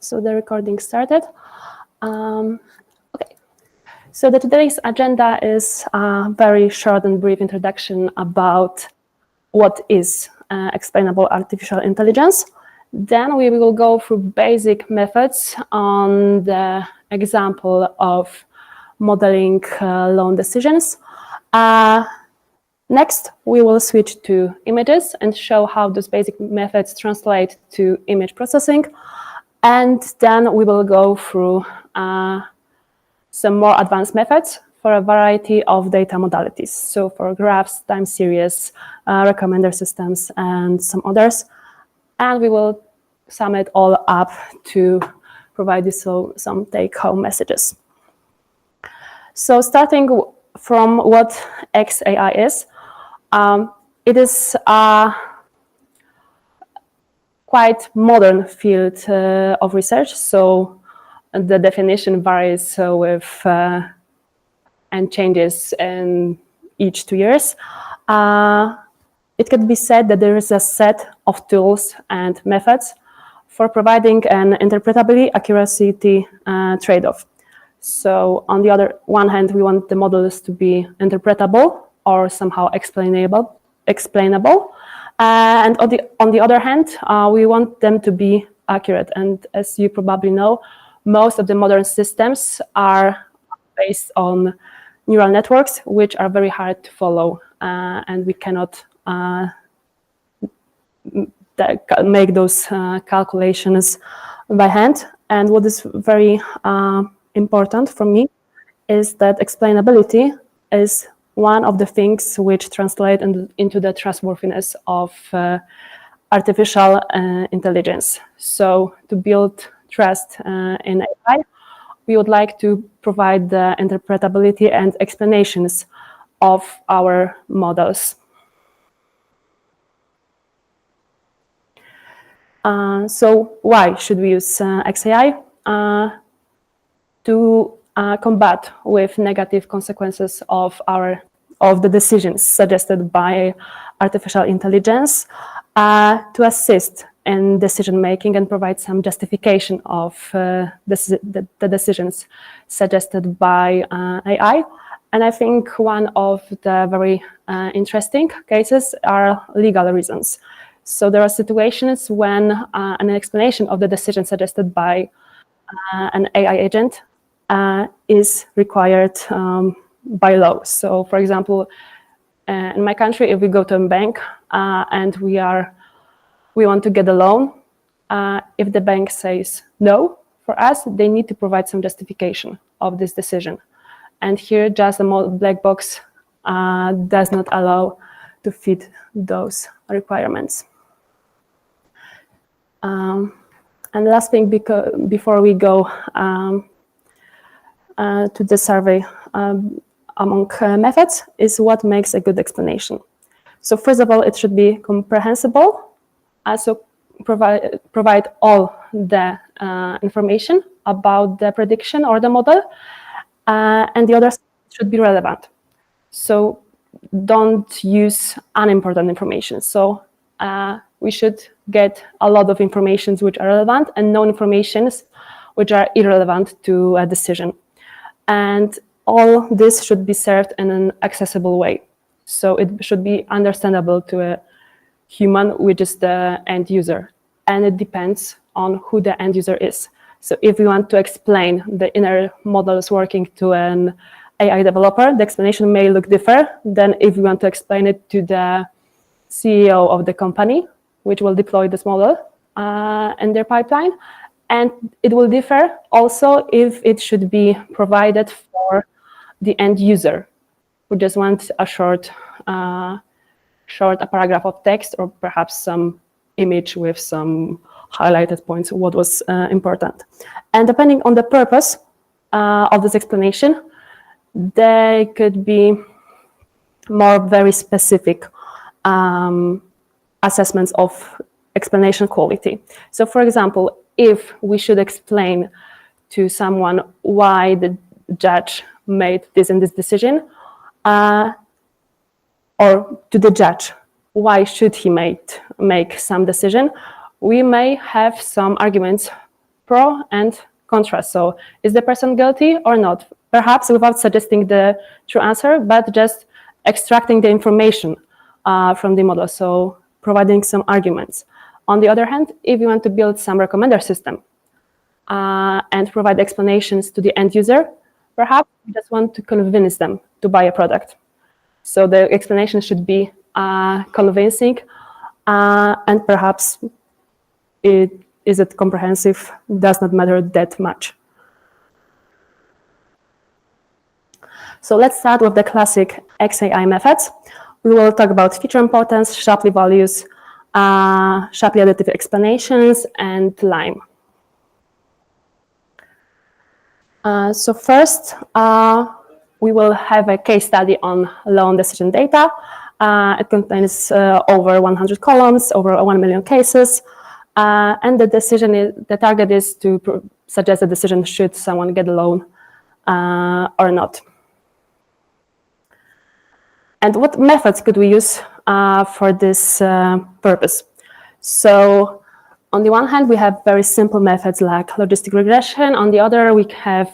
So the recording started. Okay. So today's agenda is a very short and brief introduction about what is explainable artificial intelligence. Then we will go through basic methods on the example of modeling loan decisions. Next, we will switch to images and show how those basic methods translate to image processing. And then we will go through some more advanced methods for a variety of data modalities. So for graphs, time series, recommender systems, and some others. And we will sum it all up to provide you some take-home messages. So starting from what XAI is, it is a quite modern field of research. So the definition varies with and changes in each 2 years. It could be said that there is a set of tools and methods for providing an interpretability accuracy trade-off. So on the other one hand, we want the models to be interpretable or somehow explainable. And on the other hand, we want them to be accurate. And as you probably know, most of the modern systems are based on neural networks, which are very hard to follow. And we cannot make those calculations by hand. And what is very important for me is that explainability is one of the things which translate into the trustworthiness of artificial intelligence. So to build trust in AI, we would like to provide the interpretability and explanations of our models. So why should we use XAI? To combat with negative consequences of the decisions suggested by artificial intelligence, to assist in decision making and provide some justification of the decisions suggested by AI. And I think one of the very interesting cases are legal reasons. So there are situations when an explanation of the decision suggested by an AI agent is required by law. So, for example, in my country, if we go to a bank and we want to get a loan, if the bank says no for us, they need to provide some justification of this decision. And here, just a black box does not allow to fit those requirements. And the last thing, before we go to the survey among methods, is what makes a good explanation. So first of all, it should be comprehensible, also provide all the information about the prediction or the model, and the others should be relevant. So don't use unimportant information. So we should get a lot of information which are relevant and no informations which are irrelevant to a decision. And all this should be served in an accessible way. So it should be understandable to a human, which is the end user. And it depends on who the end user is. So if we want to explain the inner models working to an AI developer, the explanation may look different than if we want to explain it to the CEO of the company, which will deploy this model in their pipeline. And it will differ also if it should be provided for the end user who just wants a short paragraph of text or perhaps some image with some highlighted points, what was important. And depending on the purpose of this explanation, they could be more very specific assessments of explanation quality. So for example, if we should explain to someone why the judge made this and this decision, or to the judge, why should he make some decision, we may have some arguments pro and contrast. So is the person guilty or not? Perhaps without suggesting the true answer, but just extracting the information from the model, so providing some arguments. On the other hand, if you want to build some recommender system and provide explanations to the end user, perhaps you just want to convince them to buy a product. So the explanation should be convincing, and perhaps is it comprehensive does not matter that much. So let's start with the classic XAI methods. We will talk about feature importance, Shapley values, Shapley additive explanations, and LIME. So first, we will have a case study on loan decision data. It contains over 100 columns, over 1 million cases, and the target is to suggest a decision should someone get a loan or not. And what methods could we use for this purpose? So on the one hand, we have very simple methods like logistic regression. On the other, we have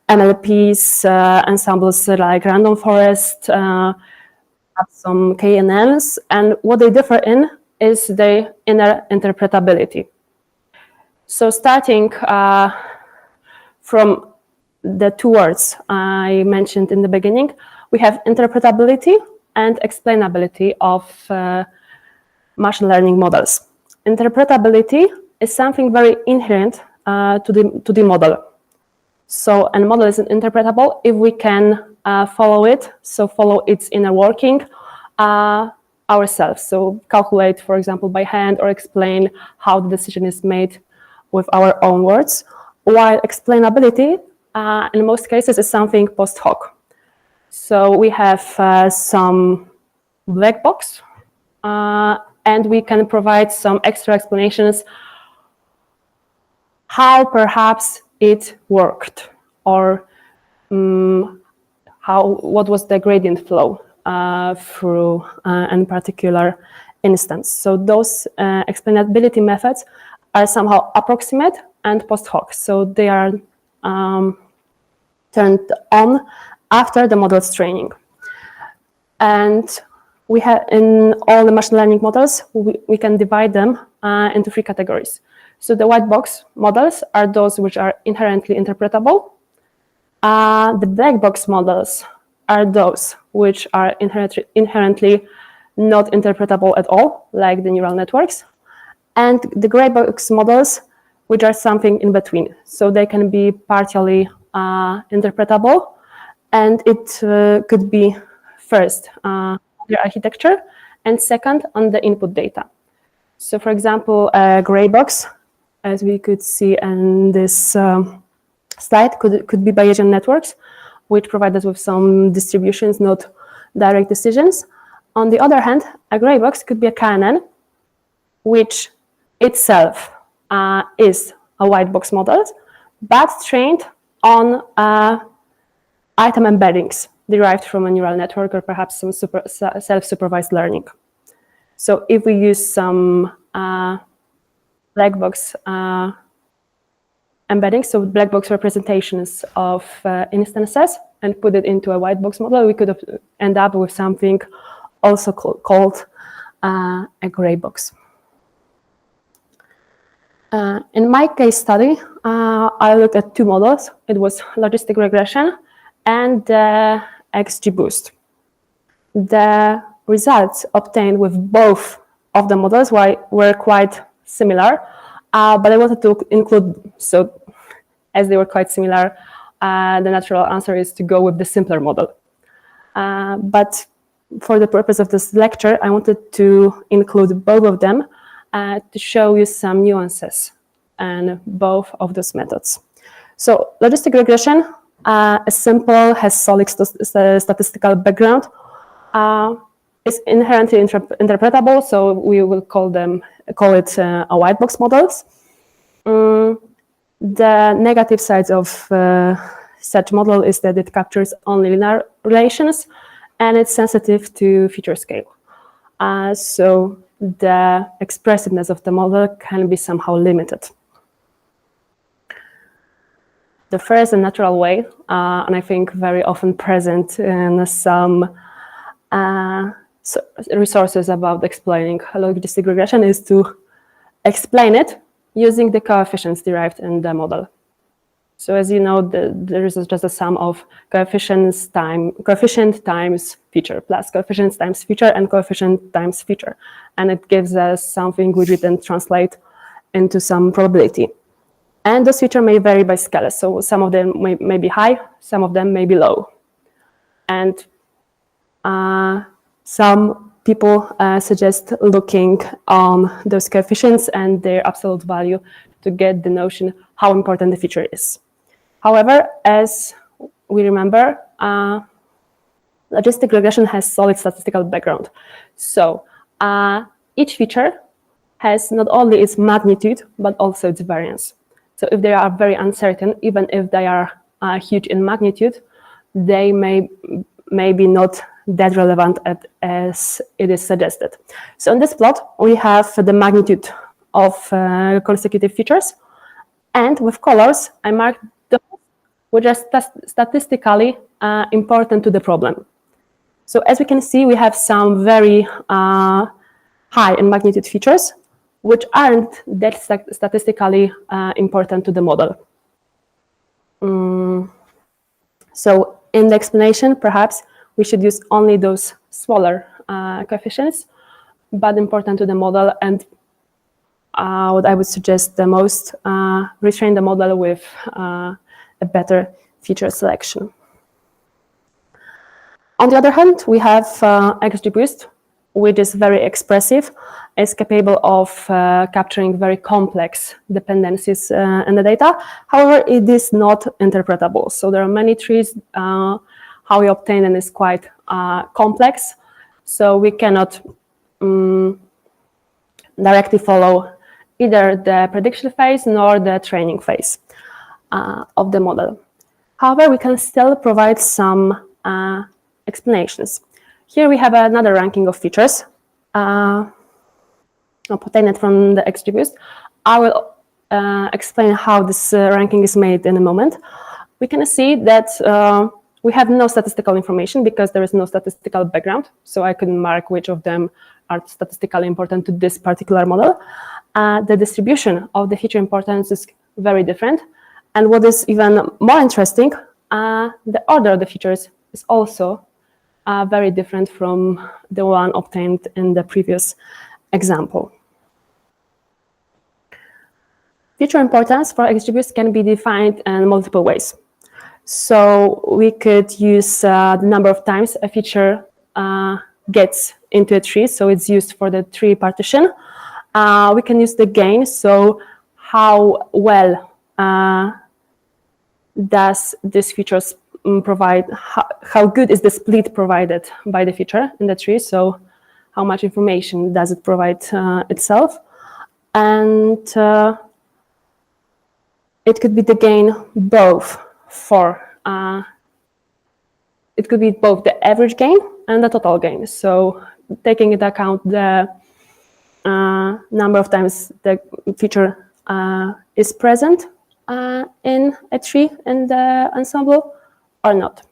NLPs, ensembles like random forest, some KNNs. And what they differ in is the inner interpretability. So starting from the two words I mentioned in the beginning, we have interpretability and explainability of machine learning models. Interpretability is something very inherent to the model. So a model is interpretable if we can follow it, so follow its inner working ourselves. So calculate, for example, by hand or explain how the decision is made with our own words. While explainability, in most cases, is something post-hoc. So we have some black box, and we can provide some extra explanations how perhaps it worked, or what was the gradient flow through any particular instance. So those explainability methods are somehow approximate and post-hoc. So they are turned on after the model's training. And we have in all the machine learning models, we can divide them into three categories. So the white box models are those which are inherently interpretable. The black box models are those which are inherently not interpretable at all, like the neural networks. And the gray box models, which are something in between. So they can be partially interpretable, and it could be first the architecture, and second on the input data. So for example, a gray box, as we could see in this slide, could be Bayesian networks, which provide us with some distributions, not direct decisions. On the other hand, a gray box could be a KNN, which itself is a white box model, but trained on item embeddings derived from a neural network or perhaps some self-supervised learning. So if we use some black box embeddings, so black box representations of instances, and put it into a white box model, we could end up with something also called a gray box. In my case study, I looked at two models. It was logistic regression and XGBoost. The results obtained with both of the models were quite similar, but I wanted to include, so as they were quite similar, the natural answer is to go with the simpler model. But for the purpose of this lecture, I wanted to include both of them to show you some nuances in both of those methods. So logistic regression is simple, has solid statistical background, is inherently interpretable, so we will call it a white box models. The negative sides of such model is that it captures only linear relations, and it's sensitive to feature scale. So the expressiveness of the model can be somehow limited. The first and natural way, and I think very often present in some resources about explaining logistic regression, is to explain it using the coefficients derived in the model. So as you know, there is just a sum of coefficient times feature plus coefficients times feature and coefficient times feature. And it gives us something which we then translate into some probability. And those features may vary by scale. So some of them may be high, some of them may be low. And some people suggest looking on those coefficients and their absolute value to get the notion how important the feature is. However, as we remember, logistic regression has solid statistical background. So each feature has not only its magnitude, but also its variance. So if they are very uncertain, even if they are huge in magnitude, they may be not that relevant as it is suggested. So in this plot, we have the magnitude of consecutive features. And with colors, I marked those which are statistically important to the problem. So as we can see, we have some very high in magnitude features, which aren't that statistically important to the model. So in the explanation, perhaps we should use only those smaller coefficients, but important to the model. And what I would suggest the most, retrain the model with a better feature selection. On the other hand, we have XGBoost, which is very expressive, is capable of capturing very complex dependencies in the data. However, it is not interpretable. So there are many trees. How we obtain them is quite complex. So we cannot directly follow either the prediction phase nor the training phase of the model. However, we can still provide some explanations. Here we have another ranking of features obtained from the XGBoost. I will explain how this ranking is made in a moment. We can see that we have no statistical information because there is no statistical background. So I couldn't mark which of them are statistically important to this particular model. The distribution of the feature importance is very different. And what is even more interesting, the order of the features is also very different from the one obtained in the previous example. Feature importance for XGBoost can be defined in multiple ways. So we could use the number of times a feature gets into a tree, so it's used for the tree partition. We can use the gain, so how well does this feature provide, how good is the split provided by the feature in the tree, so how much information does it provide itself. And it could be the gain both for, it could be both the average gain and the total gain. So taking into account the number of times the feature is present in a tree in the ensemble or not.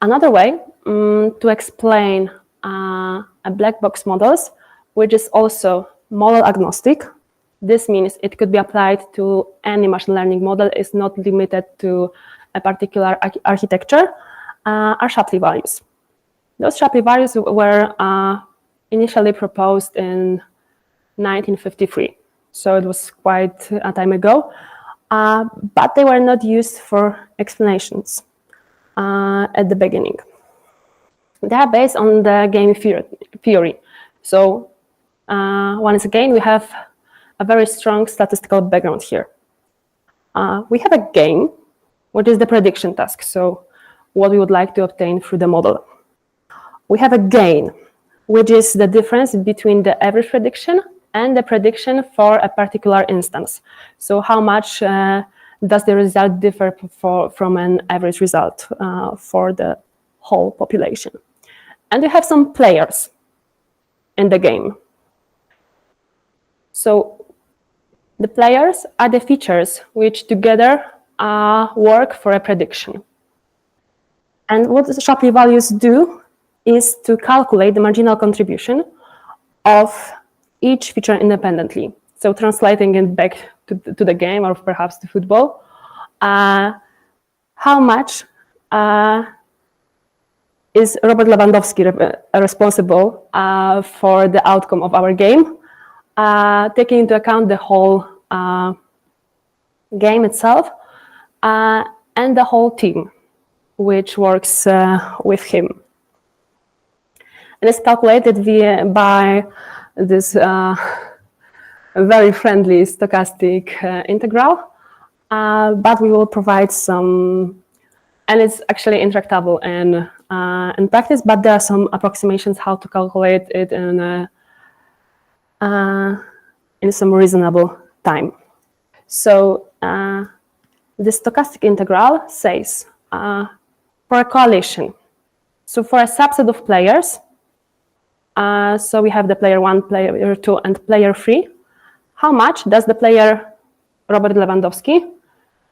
Another way to explain a black box models, which is also model agnostic. This means it could be applied to any machine learning model, is not limited to a particular architecture, are Shapley values. Those Shapley values were initially proposed in 1953, so it was quite a time ago, but they were not used for explanations at the beginning. They are based on the game theory. So once again, we have a very strong statistical background here. We have a gain, which is the prediction task, so what we would like to obtain through the model. We have a gain, which is the difference between the average prediction and the prediction for a particular instance. So how much does the result differ from an average result for the whole population? And we have some players in the game. So the players are the features which together work for a prediction. And what the SHAP values do is to calculate the marginal contribution of each feature independently. So translating it back to the game, or perhaps to football, how much is Robert Lewandowski responsible for the outcome of our game, taking into account the whole game itself and the whole team which works with him. And it's calculated by this very friendly stochastic integral, but we will provide some, and it's actually intractable in practice, but there are some approximations how to calculate it in some reasonable time. So the stochastic integral says for a coalition, so for a subset of players, so we have the player 1, player 2, and player 3, how much does the player Robert Lewandowski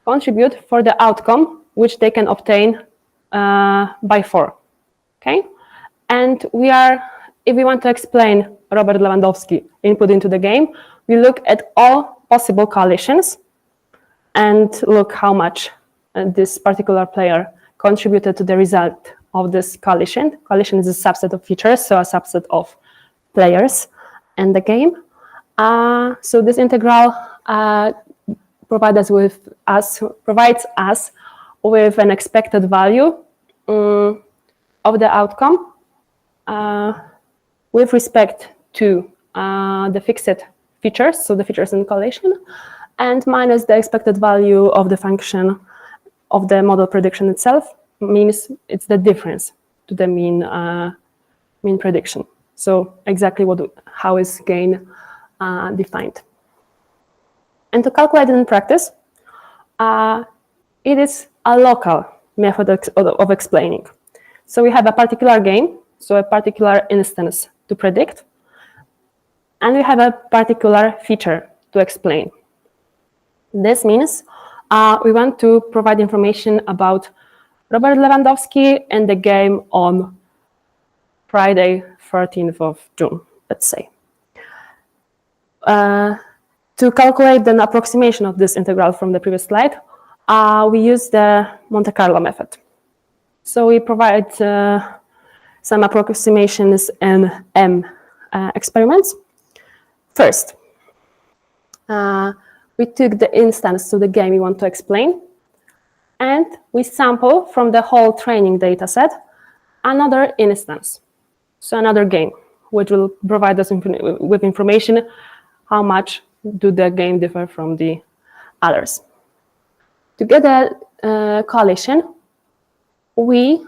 contribute for the outcome which they can obtain by 4, okay? And if we want to explain Robert Lewandowski input into the game, we look at all possible coalitions and look how much this particular player contributed to the result of this coalition. Coalition is a subset of features, so a subset of players in the game. So this integral provides us with an expected value of the outcome with respect to the fixed features, so the features in coalition, and minus the expected value of the function of the model prediction itself, means it's the difference to the mean prediction. So exactly how is gain defined. And to calculate it in practice, it is a local method of explaining. So we have a particular game, so a particular instance to predict, and we have a particular feature to explain. This means we want to provide information about Robert Lewandowski and the game on Friday, 13th of June, let's say. To calculate an approximation of this integral from the previous slide, we use the Monte Carlo method. So we provide some approximations in M experiments. First, we took the instance to the game we want to explain, and we sample from the whole training data set another instance, so another game, which will provide us with information how much do the game differ from the others. To get a coalition, we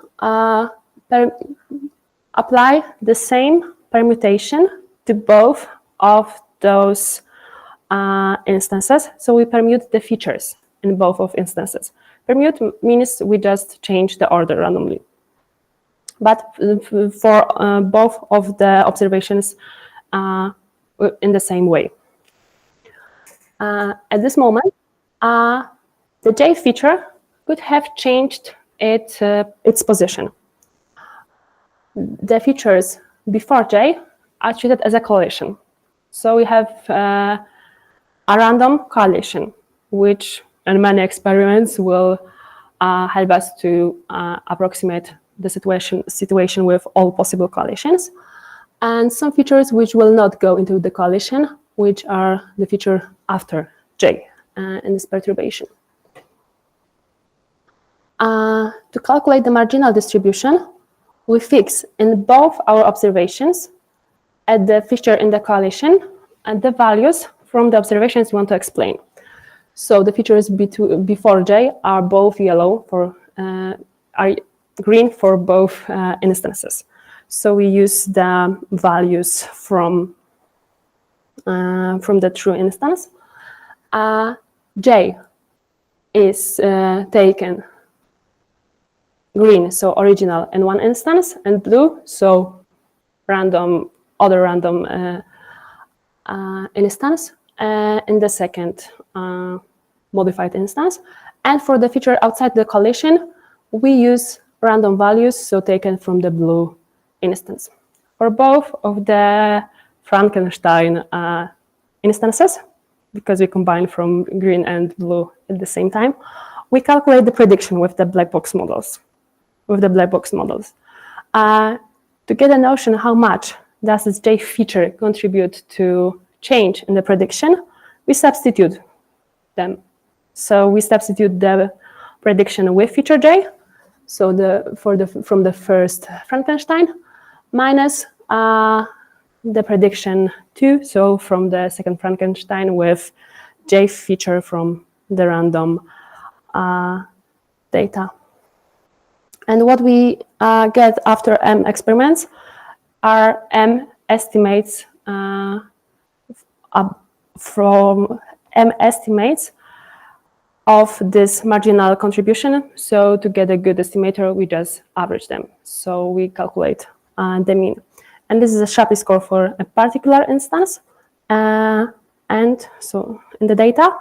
apply the same permutation to both of those instances. So we permute the features in both of instances. Permute means we just change the order randomly. But for both of the observations in the same way. At this moment, the J feature could have changed its position. The features before J are treated as a coalition. So we have a random coalition, which in many experiments will help us to approximate the situation with all possible coalitions, and some features which will not go into the coalition, which are the feature after J in this perturbation. To calculate the marginal distribution, we fix in both our observations at the feature in the coalition and the values from the observations we want to explain. So the features before J are both yellow are green for both instances. So we use the values from the true instance. J is taken green, so original in one instance, and blue, so other random instance. in the second modified instance. And for the feature outside the collision, we use random values, so taken from the blue instance. For both of the Frankenstein instances, because we combine from green and blue at the same time, we calculate the prediction with the black box models. To get a notion how much does this J feature contribute to change in the prediction, we substitute them. So we substitute the prediction with feature J, so from the first Frankenstein, minus the prediction 2, so from the second Frankenstein, with J feature from the random data. And what we get after M experiments are M estimates from M estimates of this marginal contribution. So to get a good estimator, we just average them. So we calculate the mean. And this is a SHAP score for a particular instance, and so in the data,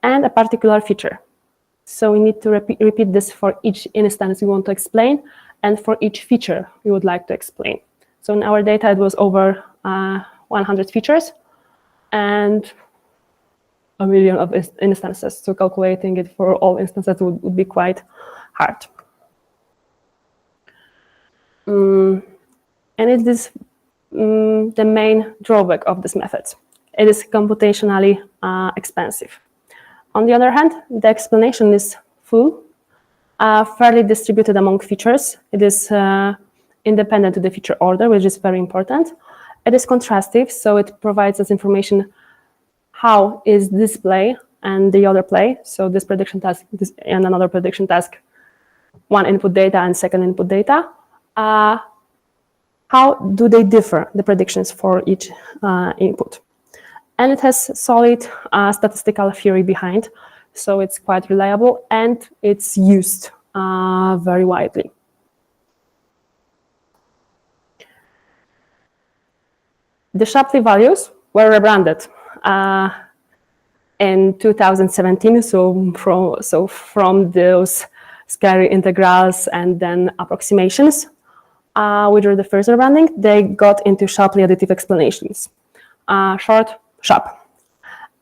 and a particular feature. So we need to repeat this for each instance we want to explain, and for each feature we would like to explain. So in our data, it was over 100 features and 1 million of instances. So calculating it for all instances would be quite hard. And it is the main drawback of this method. It is computationally expensive. On the other hand, the explanation is full, fairly distributed among features. It is independent to the feature order, which is very important. It is contrastive, so it provides us information how is this play and the other play, so this prediction task and another prediction task, one input data and second input data. How do they differ, the predictions for each input? And it has solid statistical theory behind, so it's quite reliable and it's used very widely. The Shapley values were rebranded in 2017, so from those scary integrals and then approximations, which were the first rebranding, they got into Shapley additive explanations, short SHAP.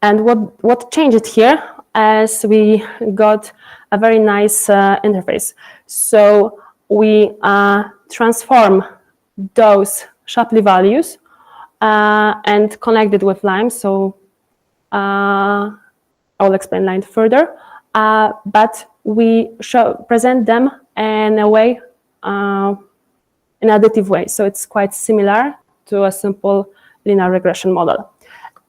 And what changed here is we got a very nice interface. So we transform those Shapley values and connect it with Lime. So I will explain Lime further. But we present them in a way, in an additive way. So it's quite similar to a simple linear regression model.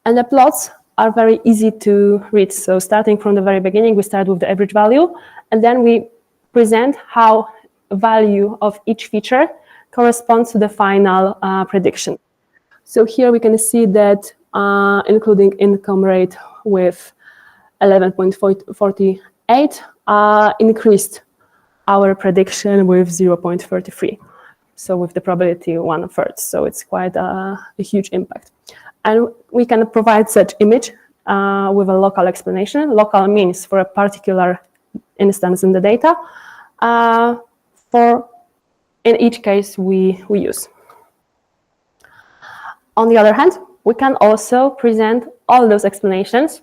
And the plots are very easy to read. So starting from the very beginning, we start with the average value, and then we present how value of each feature corresponds to the final prediction. So here we can see that including income rate with 11.48 increased our prediction with 0.33. So with the probability 1/3. So it's quite a huge impact. And we can provide such image with a local explanation. Local means for a particular instance in the data. In each case we use. On the other hand, we can also present all those explanations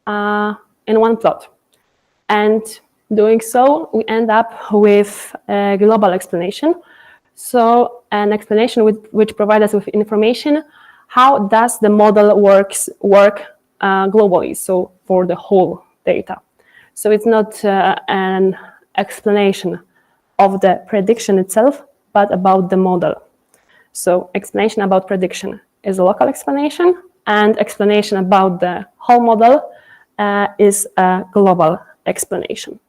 in one plot. And doing so, we end up with a global explanation. So an explanation which provides us with information, how does the model work globally, so for the whole data. So it's not an explanation of the prediction itself, but about the model. So explanation about prediction is a local explanation, and explanation about the whole model is a global explanation.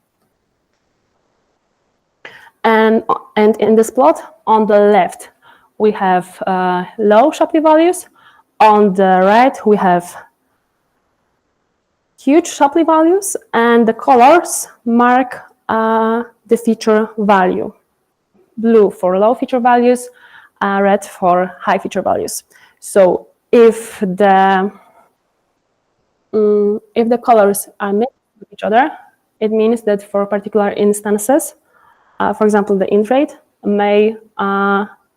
And in this plot, on the left, we have low Shapley values. On the right, we have huge Shapley values, and the colors mark the feature value. Blue for low feature values, red for high feature values. So if the If the colors are mixed with each other, it means that for particular instances, for example, the int rate may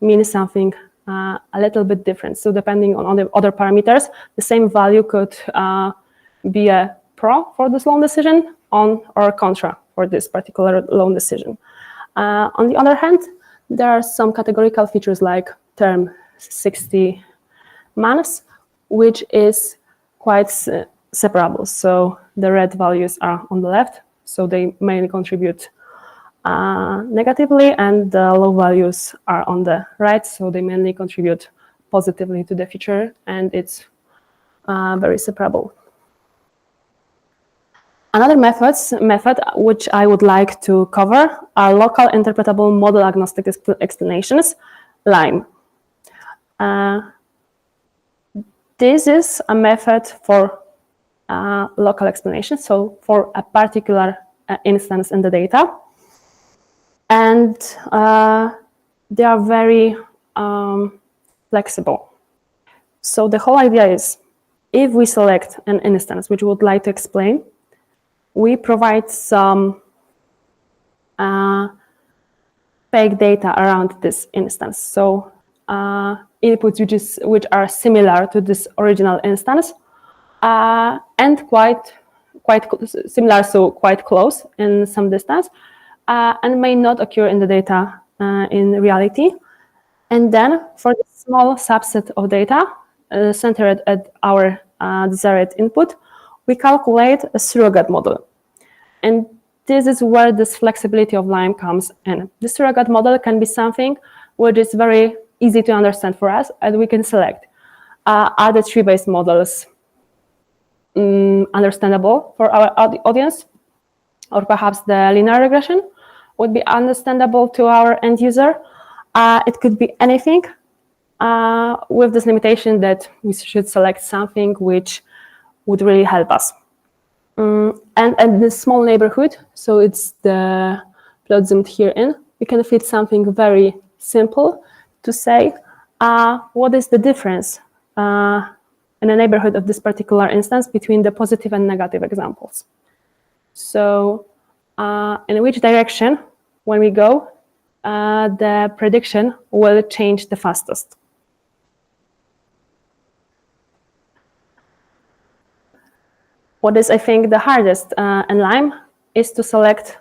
mean something a little bit different. So depending on the other parameters, the same value could be a pro for this loan decision or contra for this particular loan decision. On the other hand, there are some categorical features like term 60 months, which is quite separable. So the red values are on the left, so they mainly contribute negatively, and the low values are on the right, so they mainly contribute positively to the feature, and it's very separable. Another method which I would like to cover are local interpretable model agnostic explanations, LIME. This is a method for local explanation, so for a particular instance in the data. And they are very flexible. So the whole idea is, if we select an instance which we would like to explain, we provide some fake data around this instance. So inputs which are similar to this original instance, and quite similar, so quite close in some distance, and may not occur in the data in reality. And then for the small subset of data centered at our desired input, we calculate a surrogate model. And this is where this flexibility of LIME comes in. The surrogate model can be something which is very easy to understand for us, and we can select. Are the tree-based models understandable for our audience? Or perhaps the linear regression would be understandable to our end user. It could be anything, with this limitation that we should select something which would really help us. And this small neighborhood, so it's the plot zoomed here in, we can fit something very simple to say, what is the difference in the neighborhood of this particular instance between the positive and negative examples. So in which direction, when we go, the prediction will change the fastest. What is, I think, the hardest in LIME is to select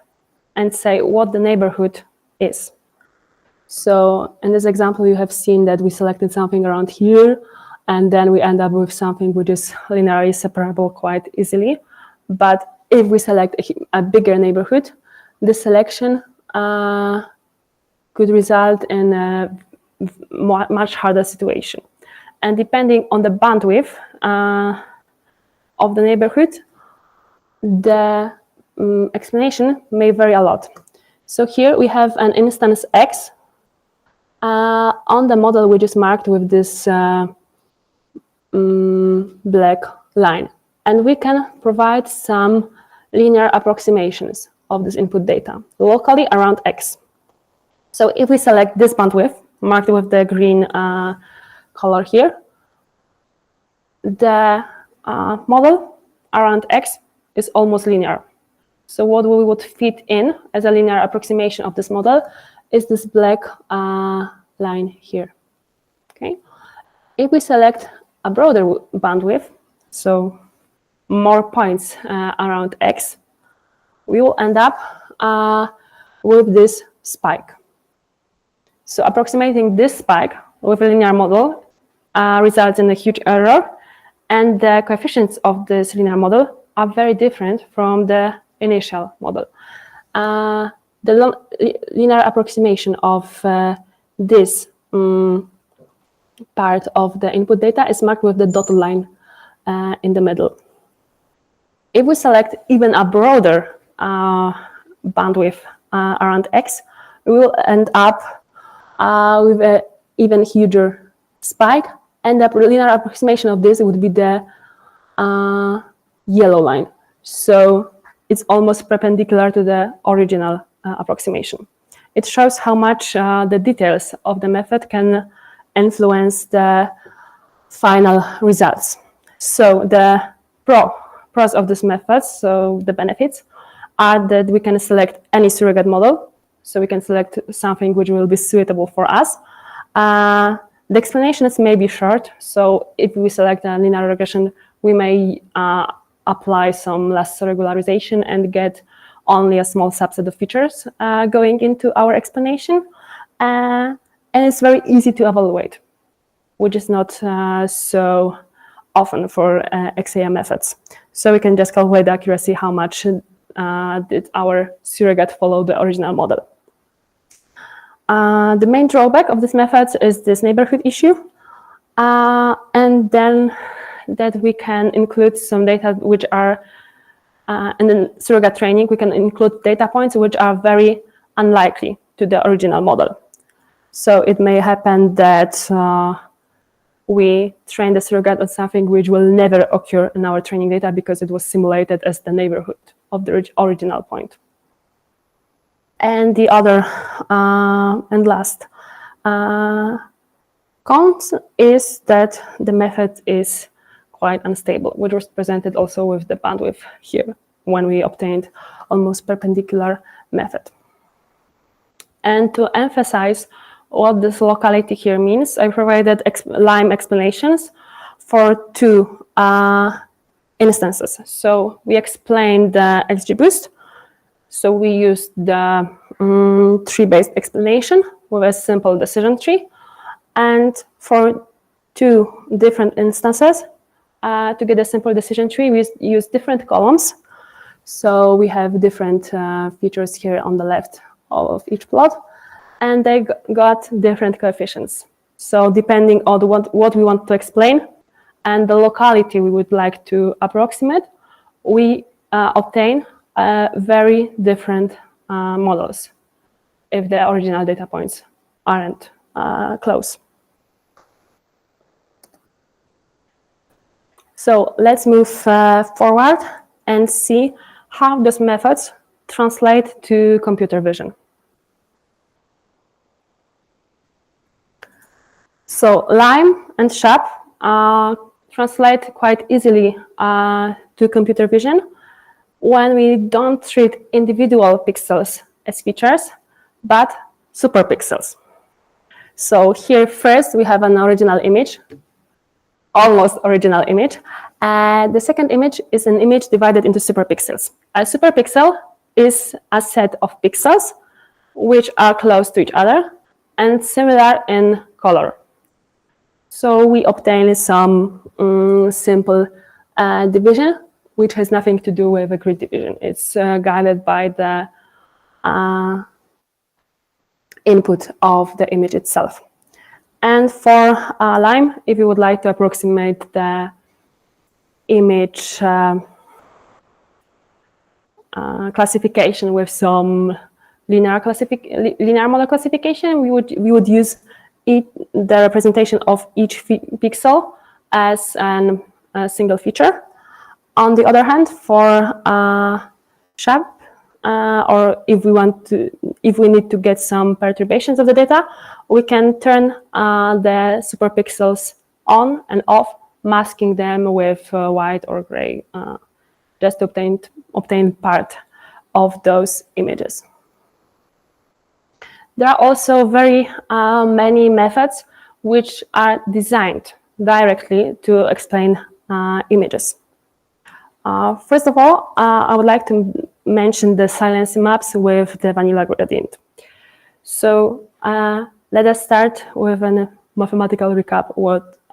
and say what the neighborhood is. So in this example, you have seen that we selected something around here, and then we end up with something which is linearly separable quite easily. But if we select a bigger neighborhood, the selection could result in a much harder situation. And depending on the bandwidth of the neighborhood, the explanation may vary a lot. So here we have an instance X on the model which is marked with this black line. And we can provide some linear approximations of this input data locally around X. So if we select this bandwidth, marked with the green color here, the model around X is almost linear. So what we would fit in as a linear approximation of this model is this black line here. Okay. If we select a broader bandwidth, so more points around X, we will end up with this spike. So approximating this spike with a linear model results in a huge error, and the coefficients of this linear model are very different from the initial model. The linear approximation of this part of the input data is marked with the dotted line in the middle. If we select even a broader bandwidth around X, we will end up with an even huger spike, and the linear approximation of this would be the yellow line. So it's almost perpendicular to the original approximation. It shows how much the details of the method can influence the final results. So the pro pros of this method, so the benefits, are that we can select any surrogate model. So we can select something which will be suitable for us. The explanations may be short. So if we select a linear regression, we may apply some less regularization and get only a small subset of features going into our explanation. And it's very easy to evaluate, which is not so often for XAM methods. So we can just calculate the accuracy, how much did our surrogate follow the original model. The main drawback of this method is this neighborhood issue. And then that we can include some data which are, in the surrogate training, we can include data points which are very unlikely to the original model. So it may happen that we train the surrogate on something which will never occur in our training data because it was simulated as the neighborhood of the original point. And the other and last cons is that the method is quite unstable, which was presented also with the bandwidth here when we obtained almost perpendicular method. And to emphasize what this locality here means, I provided Lime explanations for two instances. So we explained the XGBoost. So we used the tree-based explanation with a simple decision tree. And for two different instances, to get a simple decision tree, we use different columns. So we have different features here on the left of each plot, and they got different coefficients. So depending on what we want to explain and the locality we would like to approximate, we obtain very different models if the original data points aren't close. So let's move forward and see how those methods translate to computer vision. So Lime and SHAP translate quite easily to computer vision when we don't treat individual pixels as features, but superpixels. So here first we have an original image, almost original image. The second image is an image divided into superpixels. A superpixel is a set of pixels which are close to each other and similar in color. So we obtain some simple division, which has nothing to do with a grid division. It's guided by the input of the image itself. And for Lime, if you would like to approximate the image classification with some linear model classification, we would use the representation of each pixel as a single feature. On the other hand, for SHAP, or if we need to get some perturbations of the data, we can turn the superpixels on and off, masking them with white or gray, just to obtain part of those images. There are also very many methods which are designed directly to explain images. First of all, I would like to mention the silence maps with the vanilla gradient. So let us start with a mathematical recap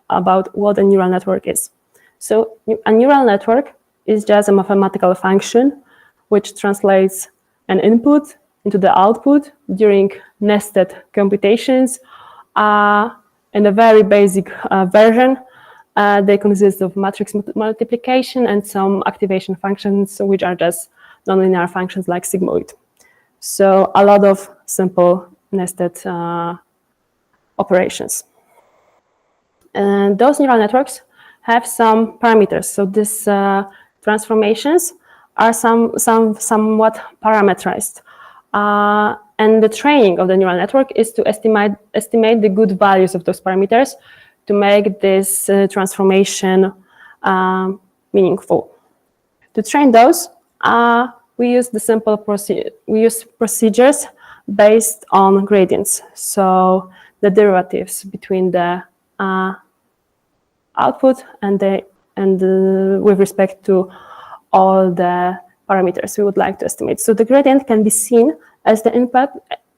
about what a neural network is. So a neural network is just a mathematical function which translates an input into the output during nested computations. In a very basic version, they consist of matrix multiplication and some activation functions, which are just nonlinear functions like sigmoid. So a lot of simple nested operations. And those neural networks have some parameters. So these transformations are somewhat parameterized. And the training of the neural network is to estimate the good values of those parameters to make this transformation meaningful. To train those, we use procedures based on gradients. So the derivatives between the output and with respect to all the parameters we would like to estimate. So the gradient can be seen as the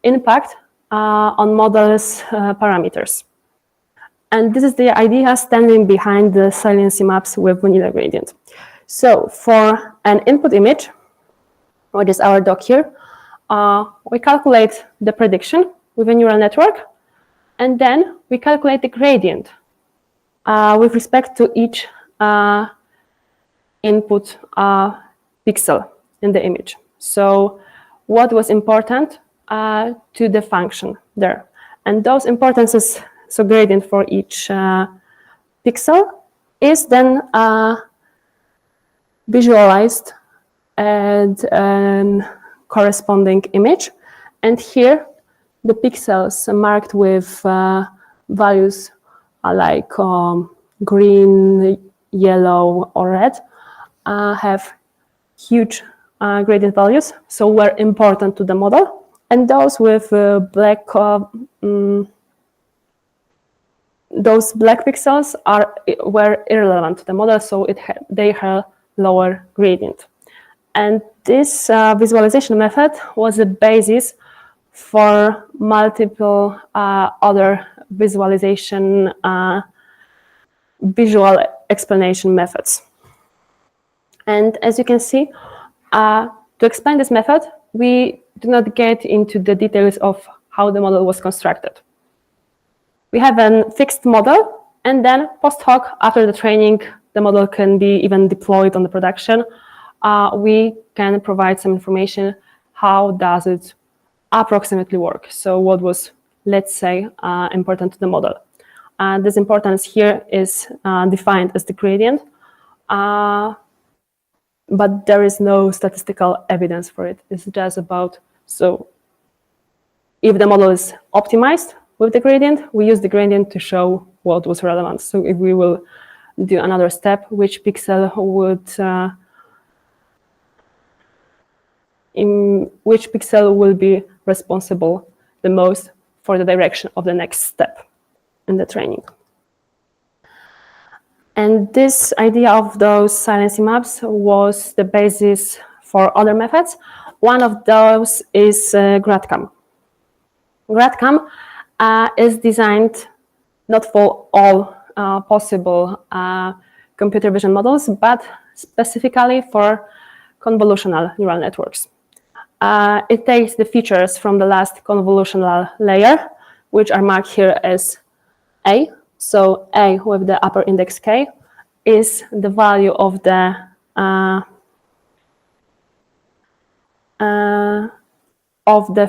impact on model's parameters. And this is the idea standing behind the saliency maps with vanilla gradient. So for an input image, which is our doc here, we calculate the prediction with a neural network, and then we calculate the gradient with respect to each input pixel in the image. So what was important to the function there. And those importances, so gradient for each pixel, is then visualized and an corresponding image. And here, the pixels marked with values like green, yellow, or red have huge gradient values, so were important to the model. And those with those black pixels were irrelevant to the model, so they had lower gradient. And this visualization method was a basis for multiple other visualization visual explanation methods. And as you can see, to explain this method, we do not get into the details of how the model was constructed. We have a fixed model, and then post-hoc, after the training, the model can be even deployed on the production. We can provide some information, how does it approximately work? So what was, let's say, important to the model. This importance here is defined as the gradient, but there is no statistical evidence for it. It's just about, so if the model is optimized with the gradient, we use the gradient to show what was relevant. So if we will do another step, which pixel will be responsible the most for the direction of the next step in the training. And this idea of those saliency maps was the basis for other methods. One of those is GradCAM. GradCAM is designed not for all possible computer vision models, but specifically for convolutional neural networks. It takes the features from the last convolutional layer, which are marked here as A. So A with the upper index K is the value of the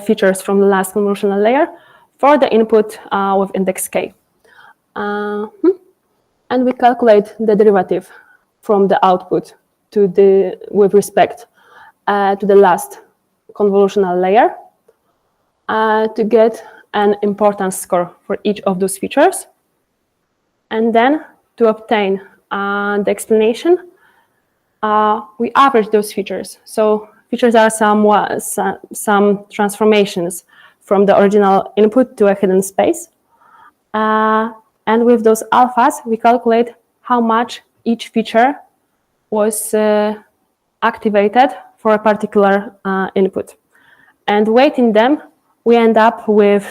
features from the last convolutional layer for the input with index K. And we calculate the derivative from the output with respect to the last convolutional layer to get an importance score for each of those features. And then to obtain the explanation, we average those features. So features are some transformations from the original input to a hidden space. And with those alphas, we calculate how much each feature was activated for a particular input. And weighting them, we end up with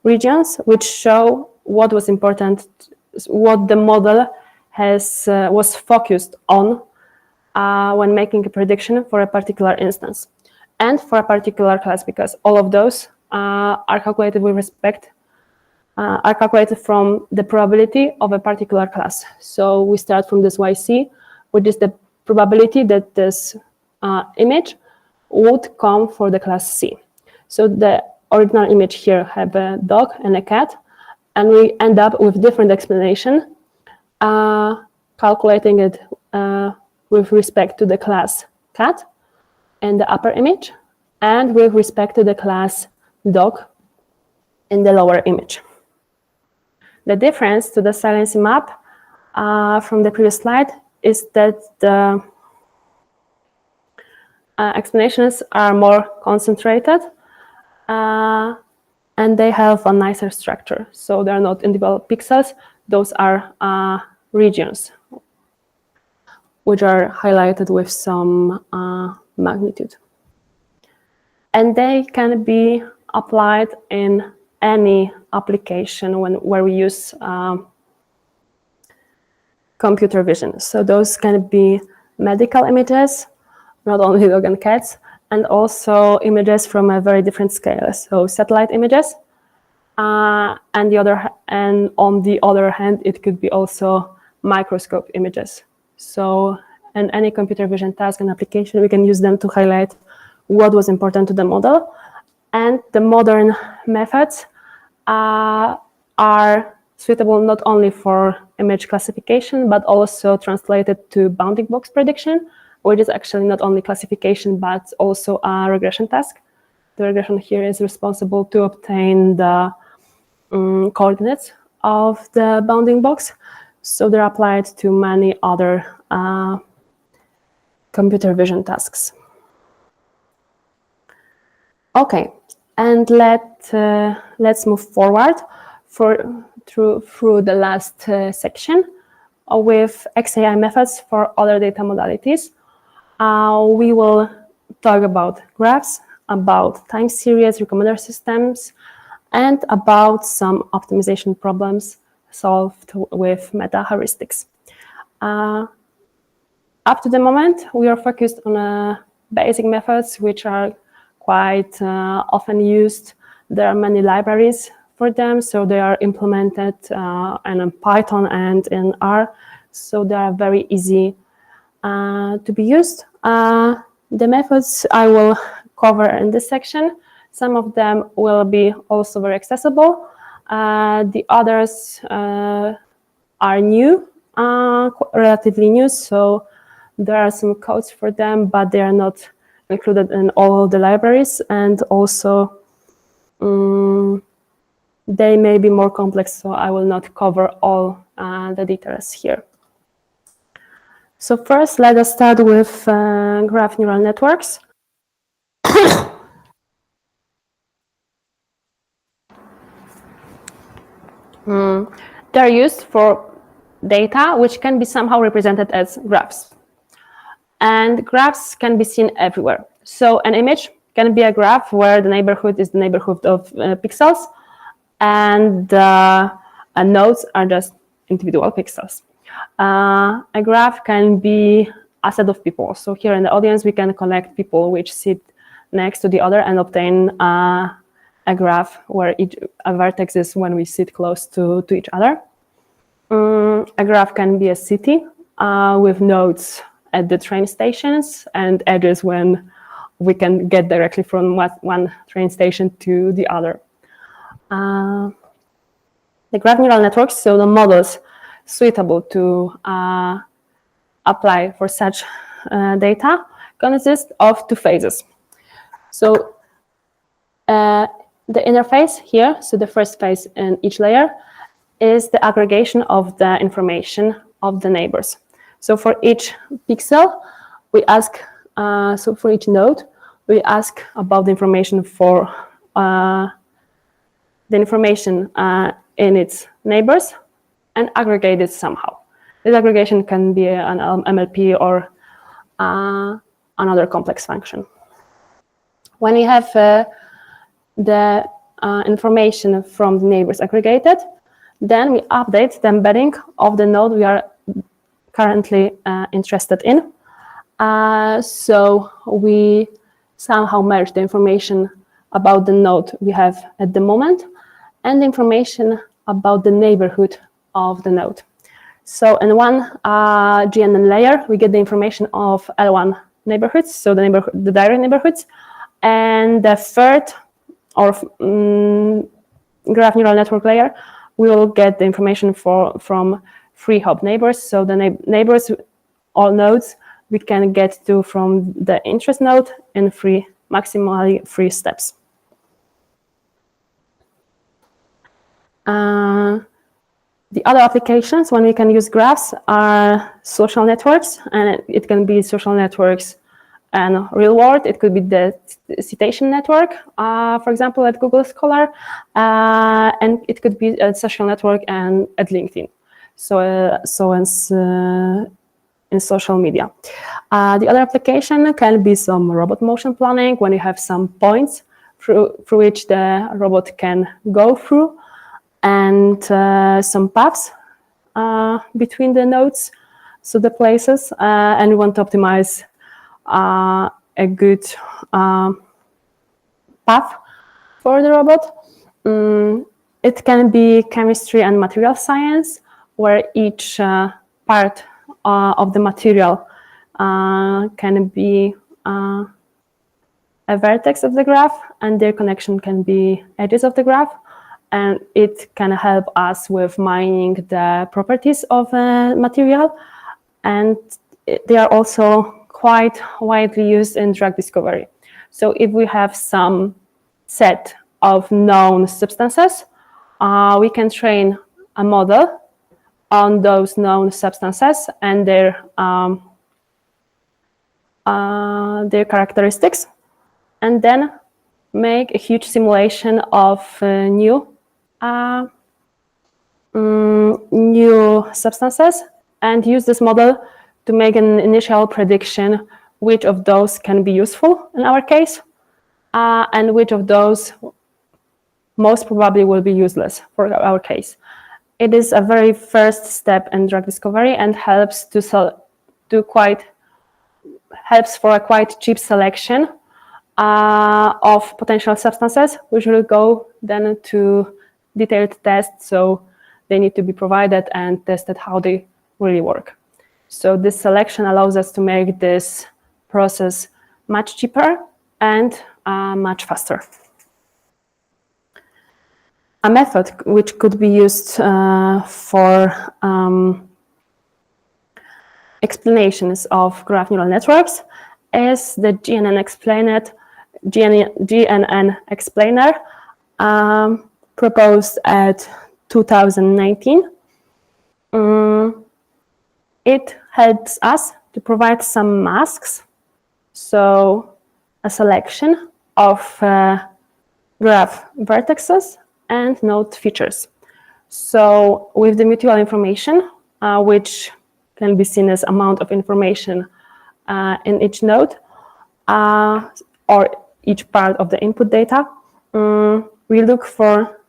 regions which show what was important, what the model was focused on when making a prediction for a particular instance and for a particular class, because all of those are calculated with respect, are calculated from the probability of a particular class. So we start from this YC, which is the probability that this image would come for the class C. So the original image here have a dog and a cat, and we end up with different explanation, calculating it with respect to the class cat in the upper image, and with respect to the class dog in the lower image. The difference to the saliency map from the previous slide is that explanations are more concentrated, and they have a nicer structure. So they're not individual pixels, those are regions, which are highlighted with some magnitude. And they can be applied in any application where we use computer vision. So those can be medical images, not only dog and cats, and also images from a very different scale. So satellite images, and on the other hand, it could be also microscope images. So in any computer vision task and application, we can use them to highlight what was important to the model. And the modern methods are suitable not only for image classification, but also translated to bounding box prediction, which is actually not only classification, but also a regression task. The regression here is responsible to obtain the coordinates of the bounding box. So they're applied to many other computer vision tasks. Okay, and let's move forward through the last section with XAI methods for other data modalities. We will talk about graphs, about time series recommender systems, and about some optimization problems solved with meta heuristics. Up to the moment, we are focused on basic methods which are quite often used. There are many libraries for them, so they are implemented in Python and in R, so they are very easy to be used. The methods I will cover in this section, some of them will be also very accessible. The others are new, relatively new, so there are some codes for them, but they are not included in all the libraries, and also they may be more complex, so I will not cover all the details here. So first, let us start with graph neural networks. They're used for data which can be somehow represented as graphs. And graphs can be seen everywhere. So an image can be a graph where the neighborhood is the neighborhood of pixels, and nodes are just individual pixels. A graph can be a set of people. So here in the audience, we can collect people which sit next to the other and obtain a graph where a vertex is when we sit close to each other. A graph can be a city with nodes at the train stations and edges when we can get directly from one train station to the other. The graph neural networks, so the models suitable to apply for such data, consist of two phases. So the interface here, so the first phase in each layer, is the aggregation of the information of the neighbors. So for each pixel, we ask, so for each node, we ask about the information for the information in its neighbors and aggregate it somehow. This aggregation can be an MLP or another complex function. When we have the information from the neighbors aggregated, then we update the embedding of the node we are currently interested in. So we somehow merge the information about the node we have at the moment and the information about the neighborhood of the node. So in one GNN layer, we get the information of L1 neighborhoods, so the direct neighborhoods, and the third or graph neural network layer, we will get the information from free hop neighbors. So the neighbors, all nodes, we can get to from the interest node in maximally 3 steps. The other applications when we can use graphs are social networks, and it can be social networks And real world, it could be the citation network, for example, at Google Scholar, and it could be a social network and at LinkedIn. In social media. The other application can be some robot motion planning, when you have some points through which the robot can go through, and some paths between the nodes, so the places, and you want to optimize a good path for the robot. It can be chemistry and material science, where each part of the material can be a vertex of the graph, and their connection can be edges of the graph, and it can help us with mining the properties of a material, and they are also quite widely used in drug discovery. So if we have some set of known substances, we can train a model on those known substances and their characteristics, and then make a huge simulation of new substances, and use this model to make an initial prediction which of those can be useful in our case, and which of those most probably will be useless for our case. It is a very first step in drug discovery and helps for a quite cheap selection of potential substances, which will go then to detailed tests. So they need to be provided and tested how they really work. So this selection allows us to make this process much cheaper and much faster. A method which could be used for explanations of graph neural networks is the GNNExplainer, proposed at 2019. It helps us to provide some masks, so a selection of graph vertexes and node features. So with the mutual information, which can be seen as amount of information in each node or each part of the input data, we look for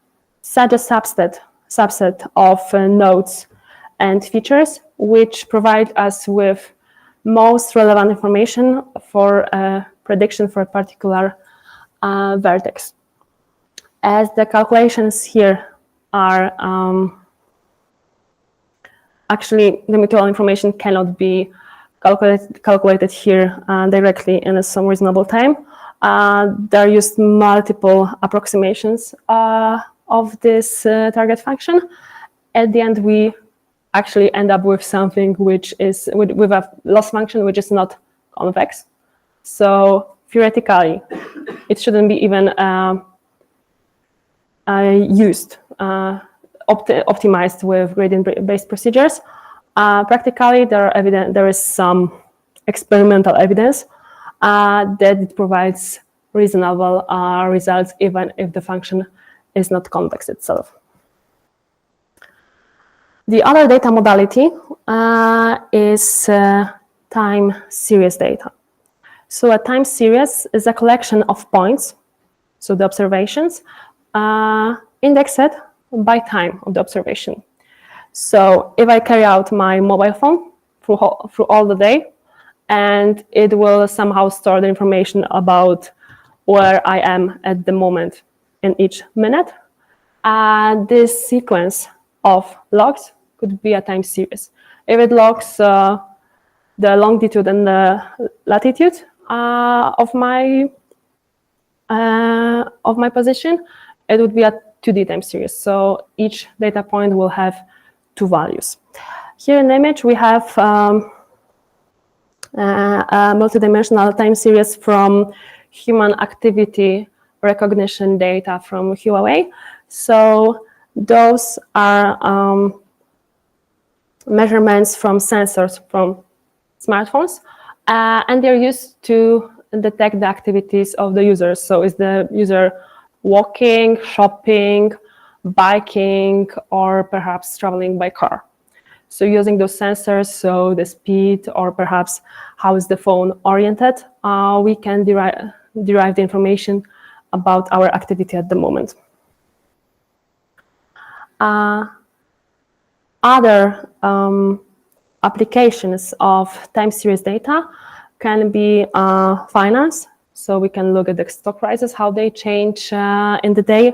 such a subset of nodes and features which provide us with most relevant information for a prediction for a particular vertex. As the calculations here are actually, the mutual information cannot be calculated here directly in some reasonable time. There are used multiple approximations of this target function. At the end, we actually end up with something which is with a loss function which is not convex. So theoretically, it shouldn't be even used, optimized with gradient-based procedures. Practically, there is some experimental evidence that it provides reasonable results, even if the function is not convex itself. The other data modality is time series data. So a time series is a collection of points, so the observations, indexed by time of the observation. So if I carry out my mobile phone through all the day, and it will somehow store the information about where I am at the moment in each minute, this sequence of logs could be a time series. If it logs the longitude and the latitude of my position, it would be a 2D time series. So each data point will have two values. Here in the image, we have a multidimensional time series from human activity recognition data from Huawei. So those are measurements from sensors from smartphones, And they're used to detect the activities of the users. So is the user walking, shopping, biking, or perhaps traveling by car? So using those sensors, so the speed or perhaps how is the phone oriented, we can derive the information about our activity at the moment. Other applications of time series data can be finance. So we can look at the stock prices, how they change in the day.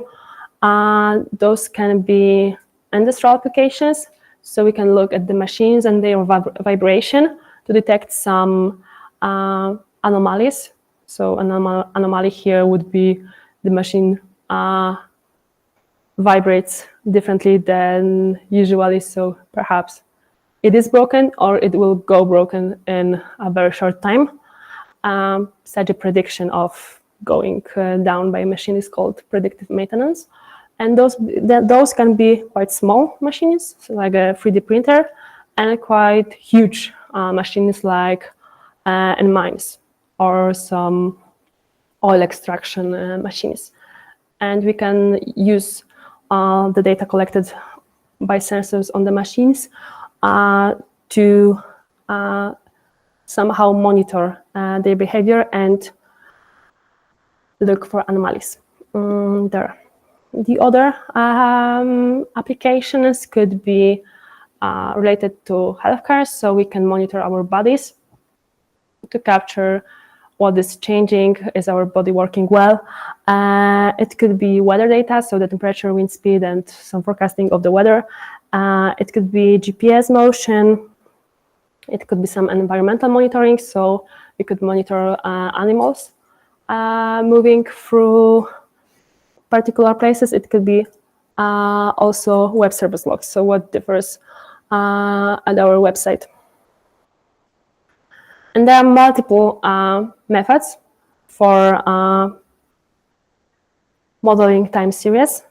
Those can be industrial applications. So we can look at the machines and their vibration to detect some anomalies. So an anomaly here would be the machine vibrates differently than usually. So perhaps it is broken or it will go broken in a very short time. Such a prediction of going down by a machine is called predictive maintenance. And those can be quite small machines, so like a 3D printer, and quite huge machines like in mines or some oil extraction machines. And we can use the data collected by sensors on the machines to somehow monitor their behavior and look for anomalies there. The other applications could be related to healthcare, so we can monitor our bodies to capture what is changing, is our body working well. It could be weather data, so the temperature, wind speed, and some forecasting of the weather. It could be GPS motion. It could be some environmental monitoring, so we could monitor animals moving through particular places. It could be also web service logs, so what differs at our website. And there are multiple methods for modeling time series.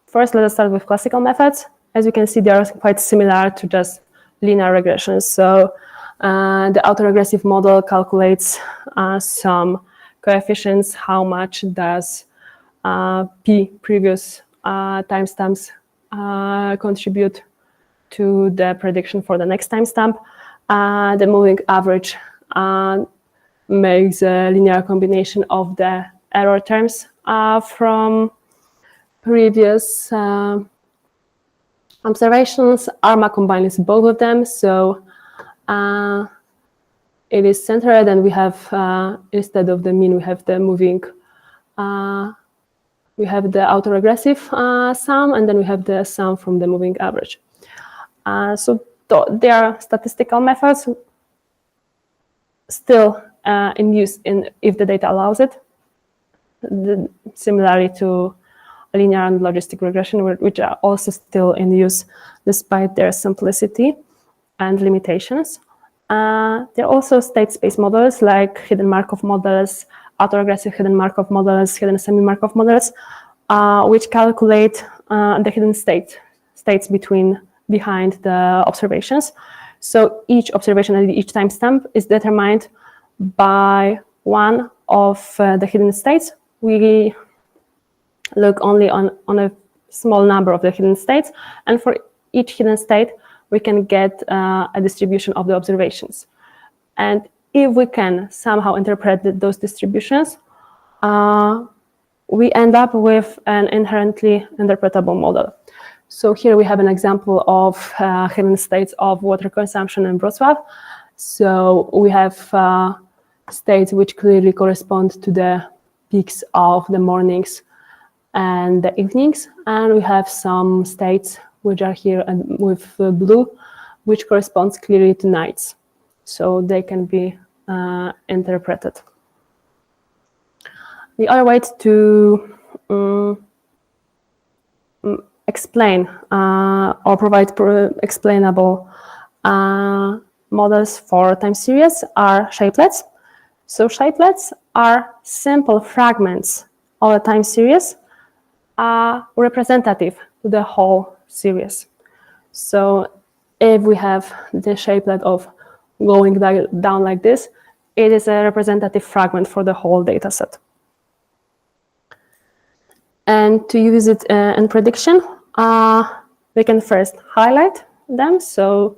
First, let us start with classical methods. As you can see, they are quite similar to just linear regressions. So the autoregressive model calculates some coefficients, how much does p previous timestamps contribute to the prediction for the next timestamp. The moving average makes a linear combination of the error terms from previous observations. ARMA combines both of them, so it is centered, and we have instead of the mean, we have the moving. We have the autoregressive sum, and then we have the sum from the moving average. So they are statistical methods still in use if the data allows it, similarly to linear and logistic regression, which are also still in use despite their simplicity and limitations. There are also state space models like hidden Markov models, autoregressive hidden Markov models, hidden semi-Markov models, which calculate the hidden states behind the observations. So each observation at each timestamp is determined by one of the hidden states. We look only on a small number of the hidden states, and for each hidden state, we can get a distribution of the observations. And if we can somehow interpret those distributions, we end up with an inherently interpretable model. So here we have an example of hidden states of water consumption in Wrocław. So we have states which clearly correspond to the peaks of the mornings and the evenings. And we have some states which are here with blue, which corresponds clearly to nights. So they can be interpreted. The other way to explain or provide explainable models for time series are shapelets. So shapelets are simple fragments of a time series representative to the whole series. So if we have the shapelet of going down like this, it is a representative fragment for the whole data set. And to use it in prediction, we can first highlight them, so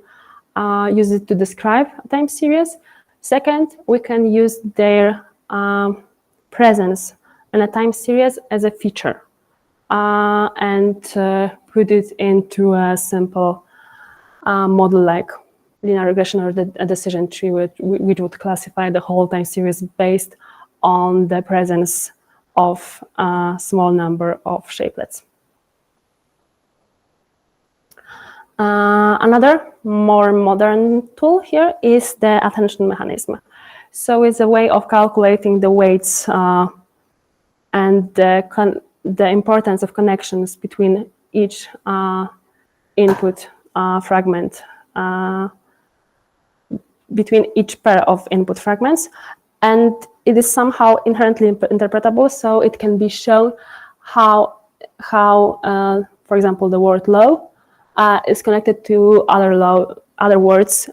use it to describe a time series. Second, we can use their presence in a time series as a feature and put it into a simple model like linear regression or a decision tree, which would classify the whole time series based on the presence of a small number of shapelets. Another more modern tool here is the attention mechanism. So it's a way of calculating the weights and the importance of connections between each input fragment, between each pair of input fragments. And it is somehow inherently interpretable, so it can be shown how for example, the word low is connected to other words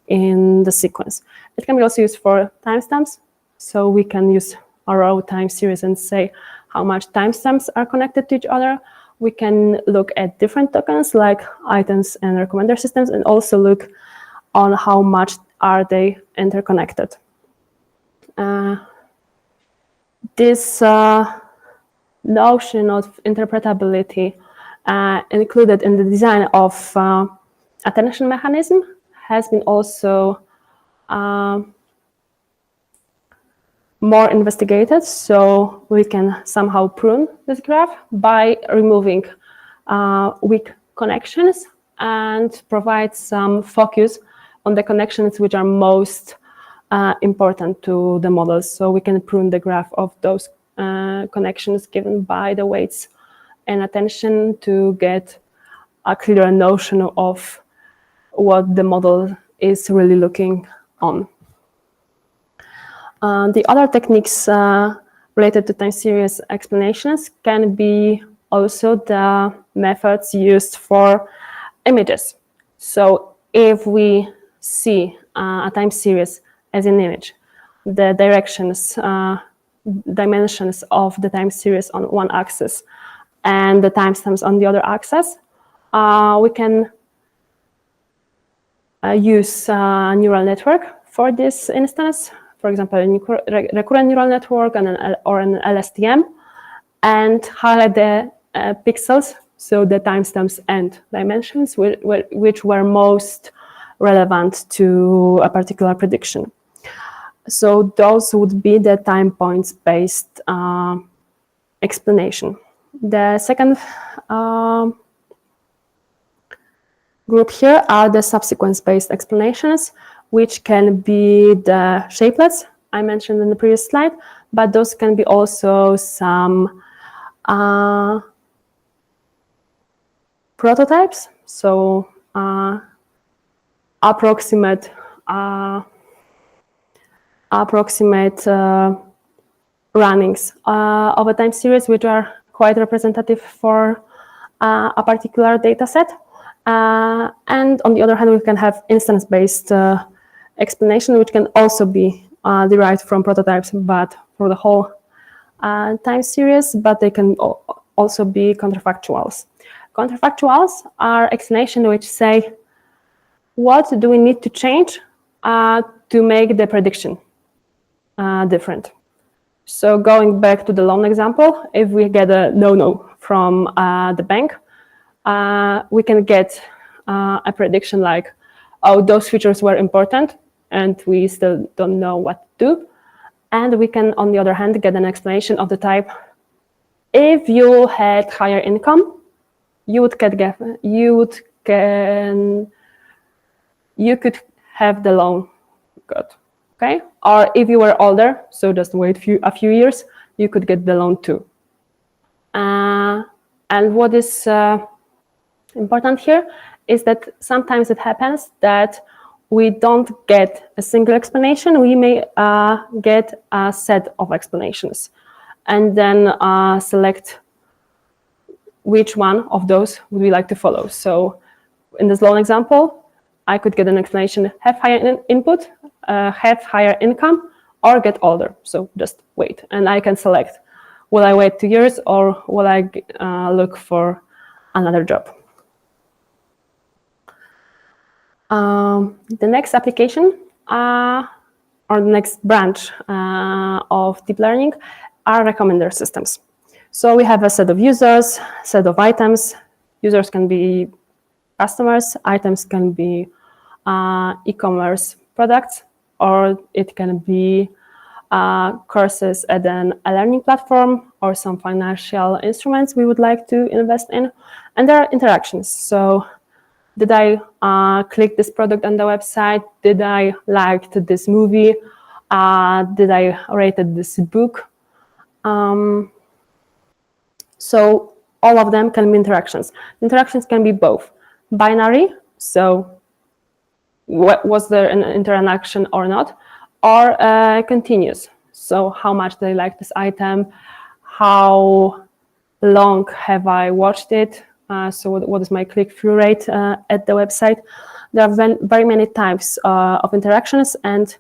in the sequence. It can be also used for timestamps, so we can use a row time series and say how much timestamps are connected to each other. We can look at different tokens like items and recommender systems, and also look on how much are they interconnected. This notion of interpretability included in the design of attention mechanism has been also more investigated, so we can somehow prune this graph by removing weak connections and provide some focus on the connections which are most important to the models. So we can prune the graph of those connections given by the weights and attention to get a clearer notion of what the model is really looking on. The other techniques related to time series explanations can be also the methods used for images. So if we see a time series as an image, the dimensions of the time series on one axis and the timestamps on the other axis, we can use a neural network for this instance, for example, a recurrent neural network or an LSTM, and highlight the pixels, so the timestamps and dimensions which were most relevant to a particular prediction. So those would be the time points based explanation. The second group here are the subsequence based explanations, which can be the shapelets I mentioned in the previous slide, but those can be also some prototypes, so approximate runnings of a time series, which are quite representative for a particular data set. And on the other hand, we can have instance-based explanation, which can also be derived from prototypes, but for the whole time series, but they can also be counterfactuals. Counterfactuals are explanations which say, what do we need to change to make the prediction different? So going back to the loan example, if we get a no from the bank, we can get a prediction like, oh, those features were important and we still don't know what to do. And we can, on the other hand, get an explanation of the type, if you had higher income, you could have the loan got, okay? Or if you were older, so just wait a few years, you could get the loan too. And what is important here is that sometimes it happens that we don't get a single explanation. We may get a set of explanations and then select which one of those would we like to follow. So in this loan example, I could get an explanation, have higher input, have higher income, or get older. So just wait. And I can select, will I wait 2 years or will I look for another job? The next application or the next branch of deep learning are recommender systems. So we have a set of users, set of items. Users can be customers, items can be e-commerce products, or it can be courses at a learning platform or some financial instruments we would like to invest in. And there are interactions. So did I click this product on the website? Did I like this movie? Did I rate this book? So all of them can be interactions. Interactions can be both binary, so was there an interaction or not, or continuous. So how much do I like this item? How long have I watched it? So what is my click-through rate at the website? There are very many types of interactions and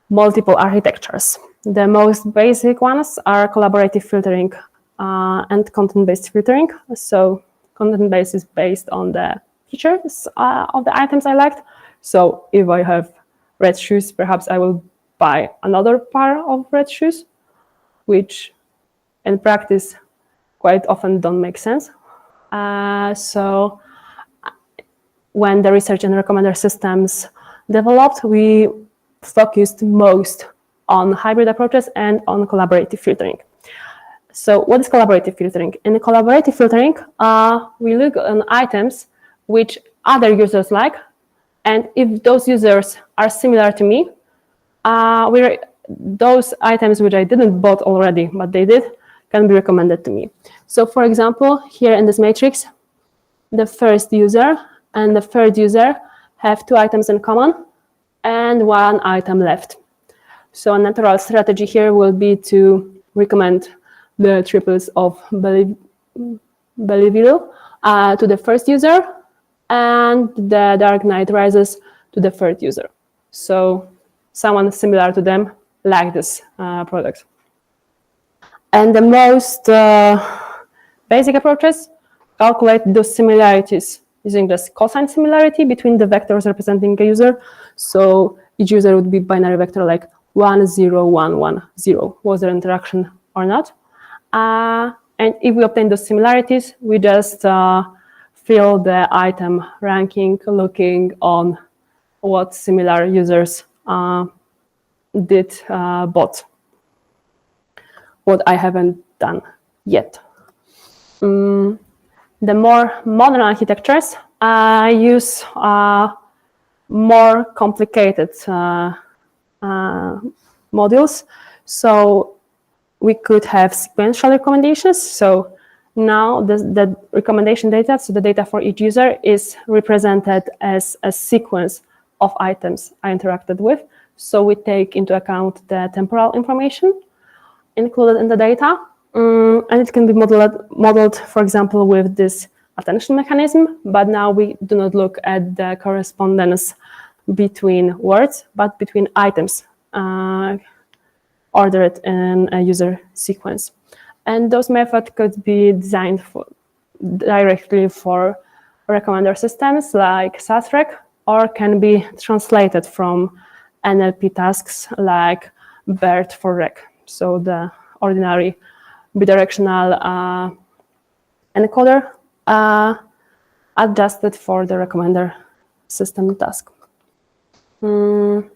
multiple architectures. The most basic ones are collaborative filtering and content-based filtering. So content-based is based on the features of the items I liked. So if I have red shoes, perhaps I will buy another pair of red shoes, which in practice quite often don't make sense. So when the research and recommender systems developed, we focused most on hybrid approaches and on collaborative filtering. So what is collaborative filtering? In collaborative filtering, we look on items which other users like, and if those users are similar to me, those items which I didn't bought already, but they did, can be recommended to me. So for example, here in this matrix, the first user and the third user have 2 items in common and 1 item left. So a natural strategy here will be to recommend the triples of Belleville to the first user and the Dark Knight Rises to the third user. So someone similar to them like this product. And the most basic approaches calculate those similarities using just cosine similarity between the vectors representing a user. So each user would be binary vector like 1, 0, 1, 1, 0. Was there interaction or not? And if we obtain those similarities, we just fill the item ranking looking on what similar users did bought. What I haven't done yet. The more modern architectures use more complicated modules. So we could have sequential recommendations. So now the recommendation data, so the data for each user, is represented as a sequence of items I interacted with. So we take into account the temporal information included in the data, and it can be modeled, for example, with this attention mechanism, but now we do not look at the correspondence between words, but between items ordered in a user sequence. And those methods could be designed directly for recommender systems like SASREC, or can be translated from NLP tasks like BERT for rec. So the ordinary bidirectional encoder adjusted for the recommender system task. The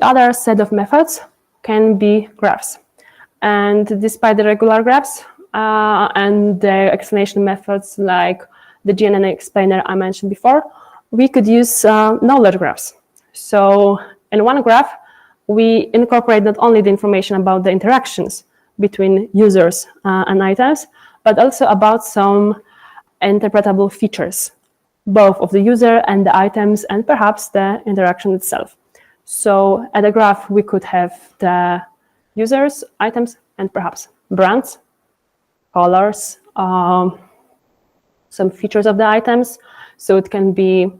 other set of methods can be graphs. And despite the regular graphs and the explanation methods like the GNNExplainer I mentioned before, we could use knowledge graphs. So in one graph, we incorporate not only the information about the interactions between users and items, but also about some interpretable features, both of the user and the items, and perhaps the interaction itself. So at a graph, we could have the users, items, and perhaps brands, colors, some features of the items. So it can be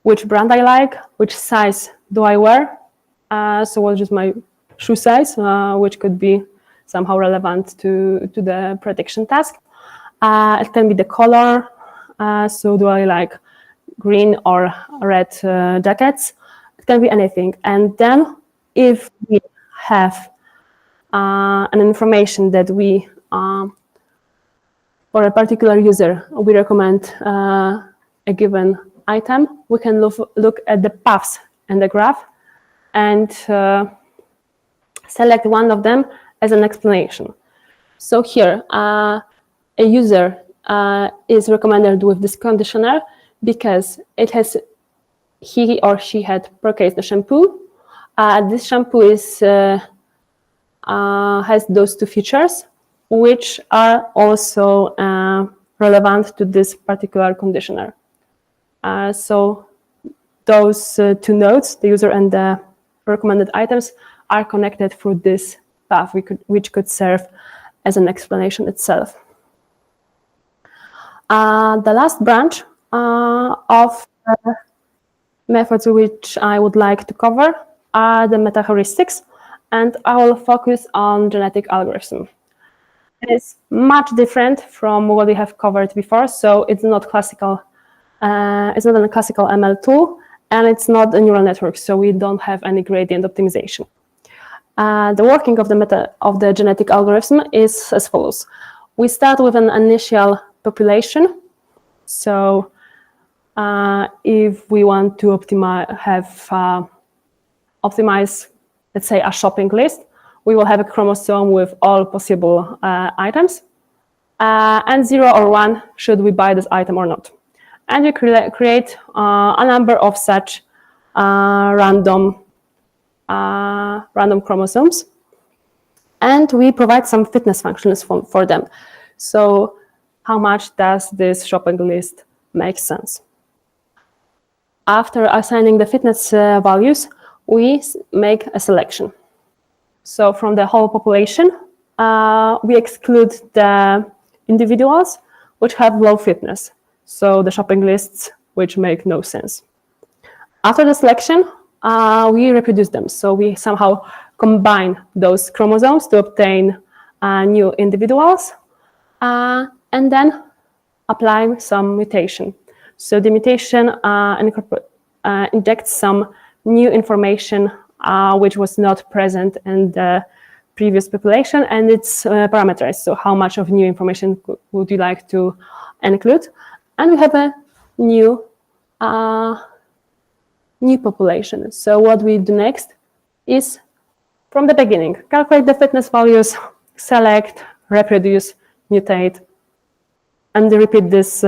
which brand I like, which size do I wear. So what is my shoe size, which could be somehow relevant to the prediction task. It can be the color. So do I like green or red jackets? It can be anything. And then if we have an information that we, for a particular user, we recommend a given item, we can look at the paths in the graph and select one of them as an explanation. So here, a user is recommended with this conditioner because he or she had purchased the shampoo. This shampoo has those two features, which are also relevant to this particular conditioner. So those two nodes, the user and the recommended items, are connected through this path, which could serve as an explanation itself. The last branch of methods which I would like to cover are the meta-heuristics, and I will focus on genetic algorithm. It's much different from what we have covered before, so it's not classical. It's not a classical ML tool, and it's not a neural network, so we don't have any gradient optimization. The working of the genetic algorithm is as follows. We start with an initial population. So if we want to optimize, let's say, a shopping list, we will have a chromosome with all possible items, and 0 or 1 should we buy this item or not. And you create a number of such random chromosomes, and we provide some fitness functions for them. So how much does this shopping list make sense? After assigning the fitness values, we make a selection. So from the whole population, we exclude the individuals which have low fitness. So the shopping lists which make no sense. After the selection, we reproduce them. So we somehow combine those chromosomes to obtain new individuals, and then apply some mutation. So the mutation injects some new information which was not present in the previous population, and it's parameterized. So how much of new information would you like to include? And we have a new population. So what we do next is, from the beginning, calculate the fitness values, select, reproduce, mutate, and repeat this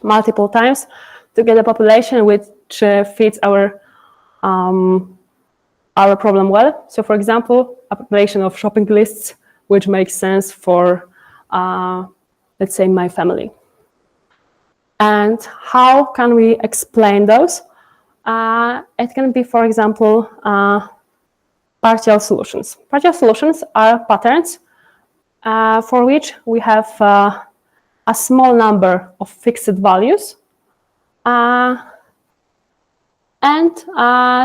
multiple times to get a population which fits our problem well. So, for example, a population of shopping lists which makes sense for, let's say, my family. And how can we explain those? It can be, for example, partial solutions. Partial solutions are patterns for which we have a small number of fixed values and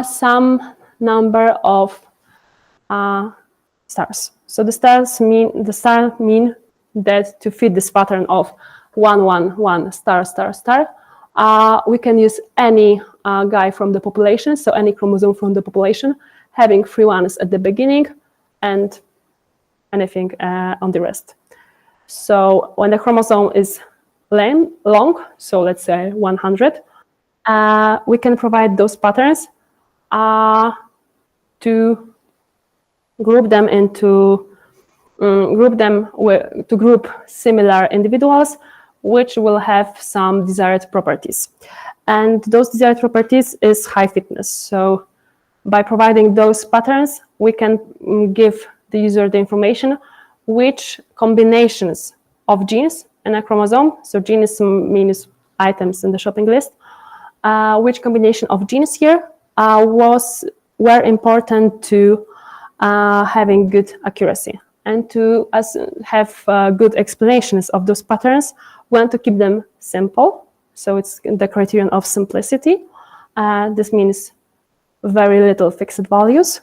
some number of stars. So the stars mean that to fit this pattern of 1, 1, 1, star, star, star, we can use any guy from the population, so any chromosome from the population, having 3 ones at the beginning and anything on the rest. So when the chromosome is long, so let's say 100, we can provide those patterns to group them to group similar individuals which will have some desired properties. And those desired properties is high fitness. So by providing those patterns, we can give the user the information which combinations of genes in a chromosome, so genes means items in the shopping list, which combination of genes here were important to having good accuracy and to have good explanations of those patterns. We want to keep them simple, So it's the criterion of simplicity. This means very little fixed values.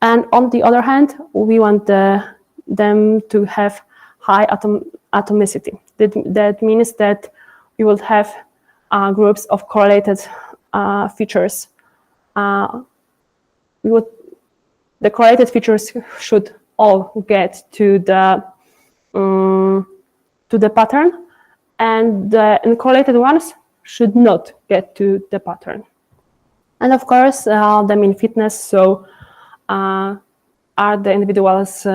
And on the other hand, we want them to have high atomicity. That means that we will have groups of correlated features. The correlated features should all get to the pattern, and the uncorrelated ones should not get to the pattern. And of course, the mean fitness, so are the individuals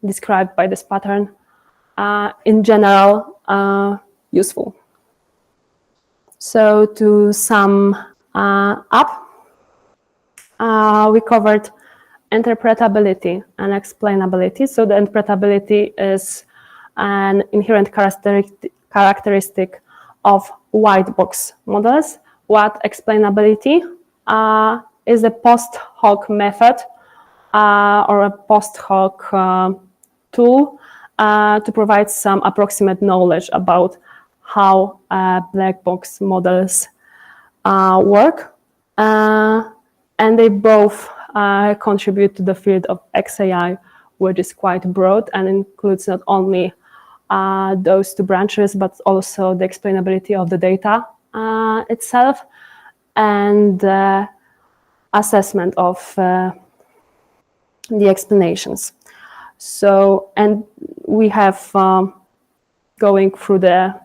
described by this pattern in general useful. So to sum up, we covered interpretability and explainability. So the interpretability is an inherent characteristic of white box models. What explainability is a post-hoc method or a post-hoc tool to provide some approximate knowledge about how black box models work. And they both contribute to the field of XAI, which is quite broad and includes not only those two branches, but also the explainability of the data itself and assessment of the explanations. So, and we have going through the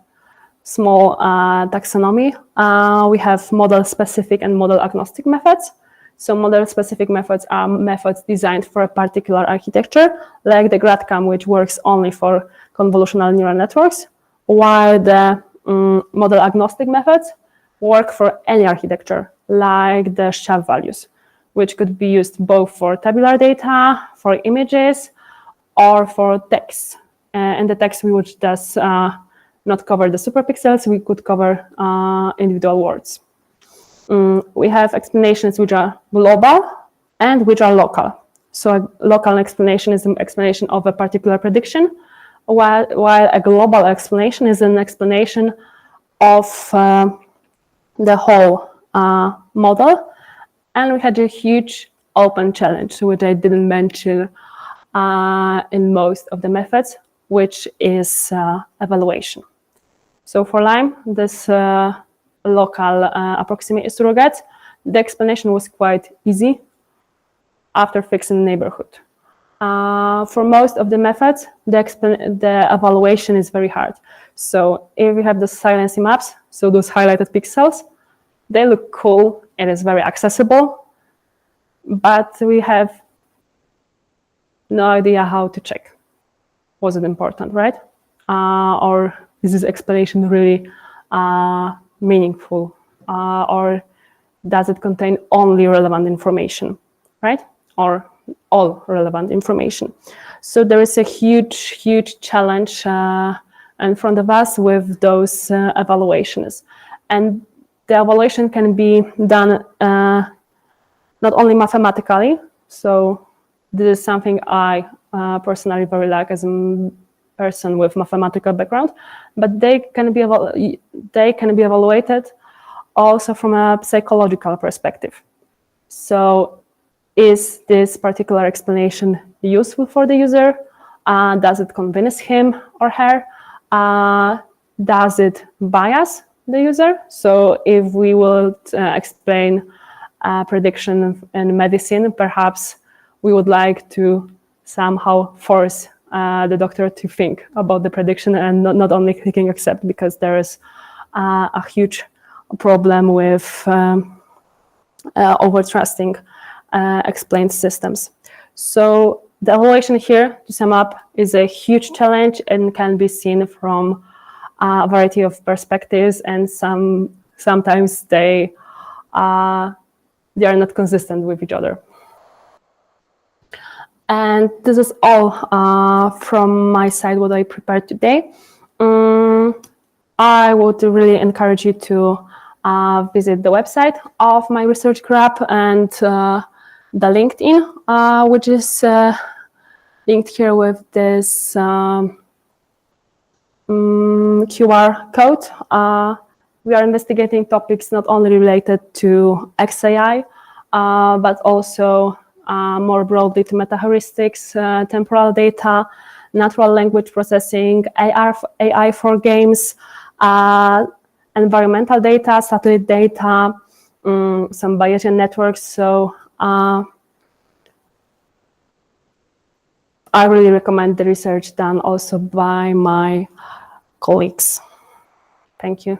small taxonomy, we have model-specific and model-agnostic methods. So model-specific methods are methods designed for a particular architecture, like the GradCAM, which works only for convolutional neural networks, while the model-agnostic methods work for any architecture, like the SHAP values, which could be used both for tabular data, for images, or for text. In the text, we would just not cover the superpixels, we could cover individual words. We have explanations which are global and which are local. So a local explanation is an explanation of a particular prediction, while a global explanation is an explanation of the whole model. And we had a huge open challenge, which I didn't mention in most of the methods, which is evaluation. So for Lime, this local approximate surrogate, the explanation was quite easy after fixing the neighborhood. For most of the methods, the evaluation is very hard. So if we have the silencing maps, so those highlighted pixels, they look cool, it is very accessible, but we have no idea how to check. Was it important, right? Or is this explanation really meaningful? Or does it contain only relevant information, right? Or all relevant information? So there is a huge, huge challenge in front of us with those evaluations. And the evaluation can be done not only mathematically, so this is something I personally very like as a person with mathematical background, but they can be evaluated also from a psychological perspective. So is this particular explanation useful for the user? Does it convince him or her? Does it bias the user? So if we will explain prediction in medicine, perhaps we would like to somehow force the doctor to think about the prediction and not only clicking accept, because there is a huge problem with over-trusting explained systems. So the evaluation here, to sum up, is a huge challenge and can be seen from a variety of perspectives, and sometimes they are not consistent with each other. And this is all from my side, what I prepared today. I would really encourage you to visit the website of my research group and the LinkedIn, which is linked here with this QR code. we are investigating topics not only related to XAI, but also more broadly to meta-heuristics, temporal data, natural language processing, AI for games, environmental data, satellite data, some Bayesian networks. So I really recommend the research done also by my colleagues. Thank you.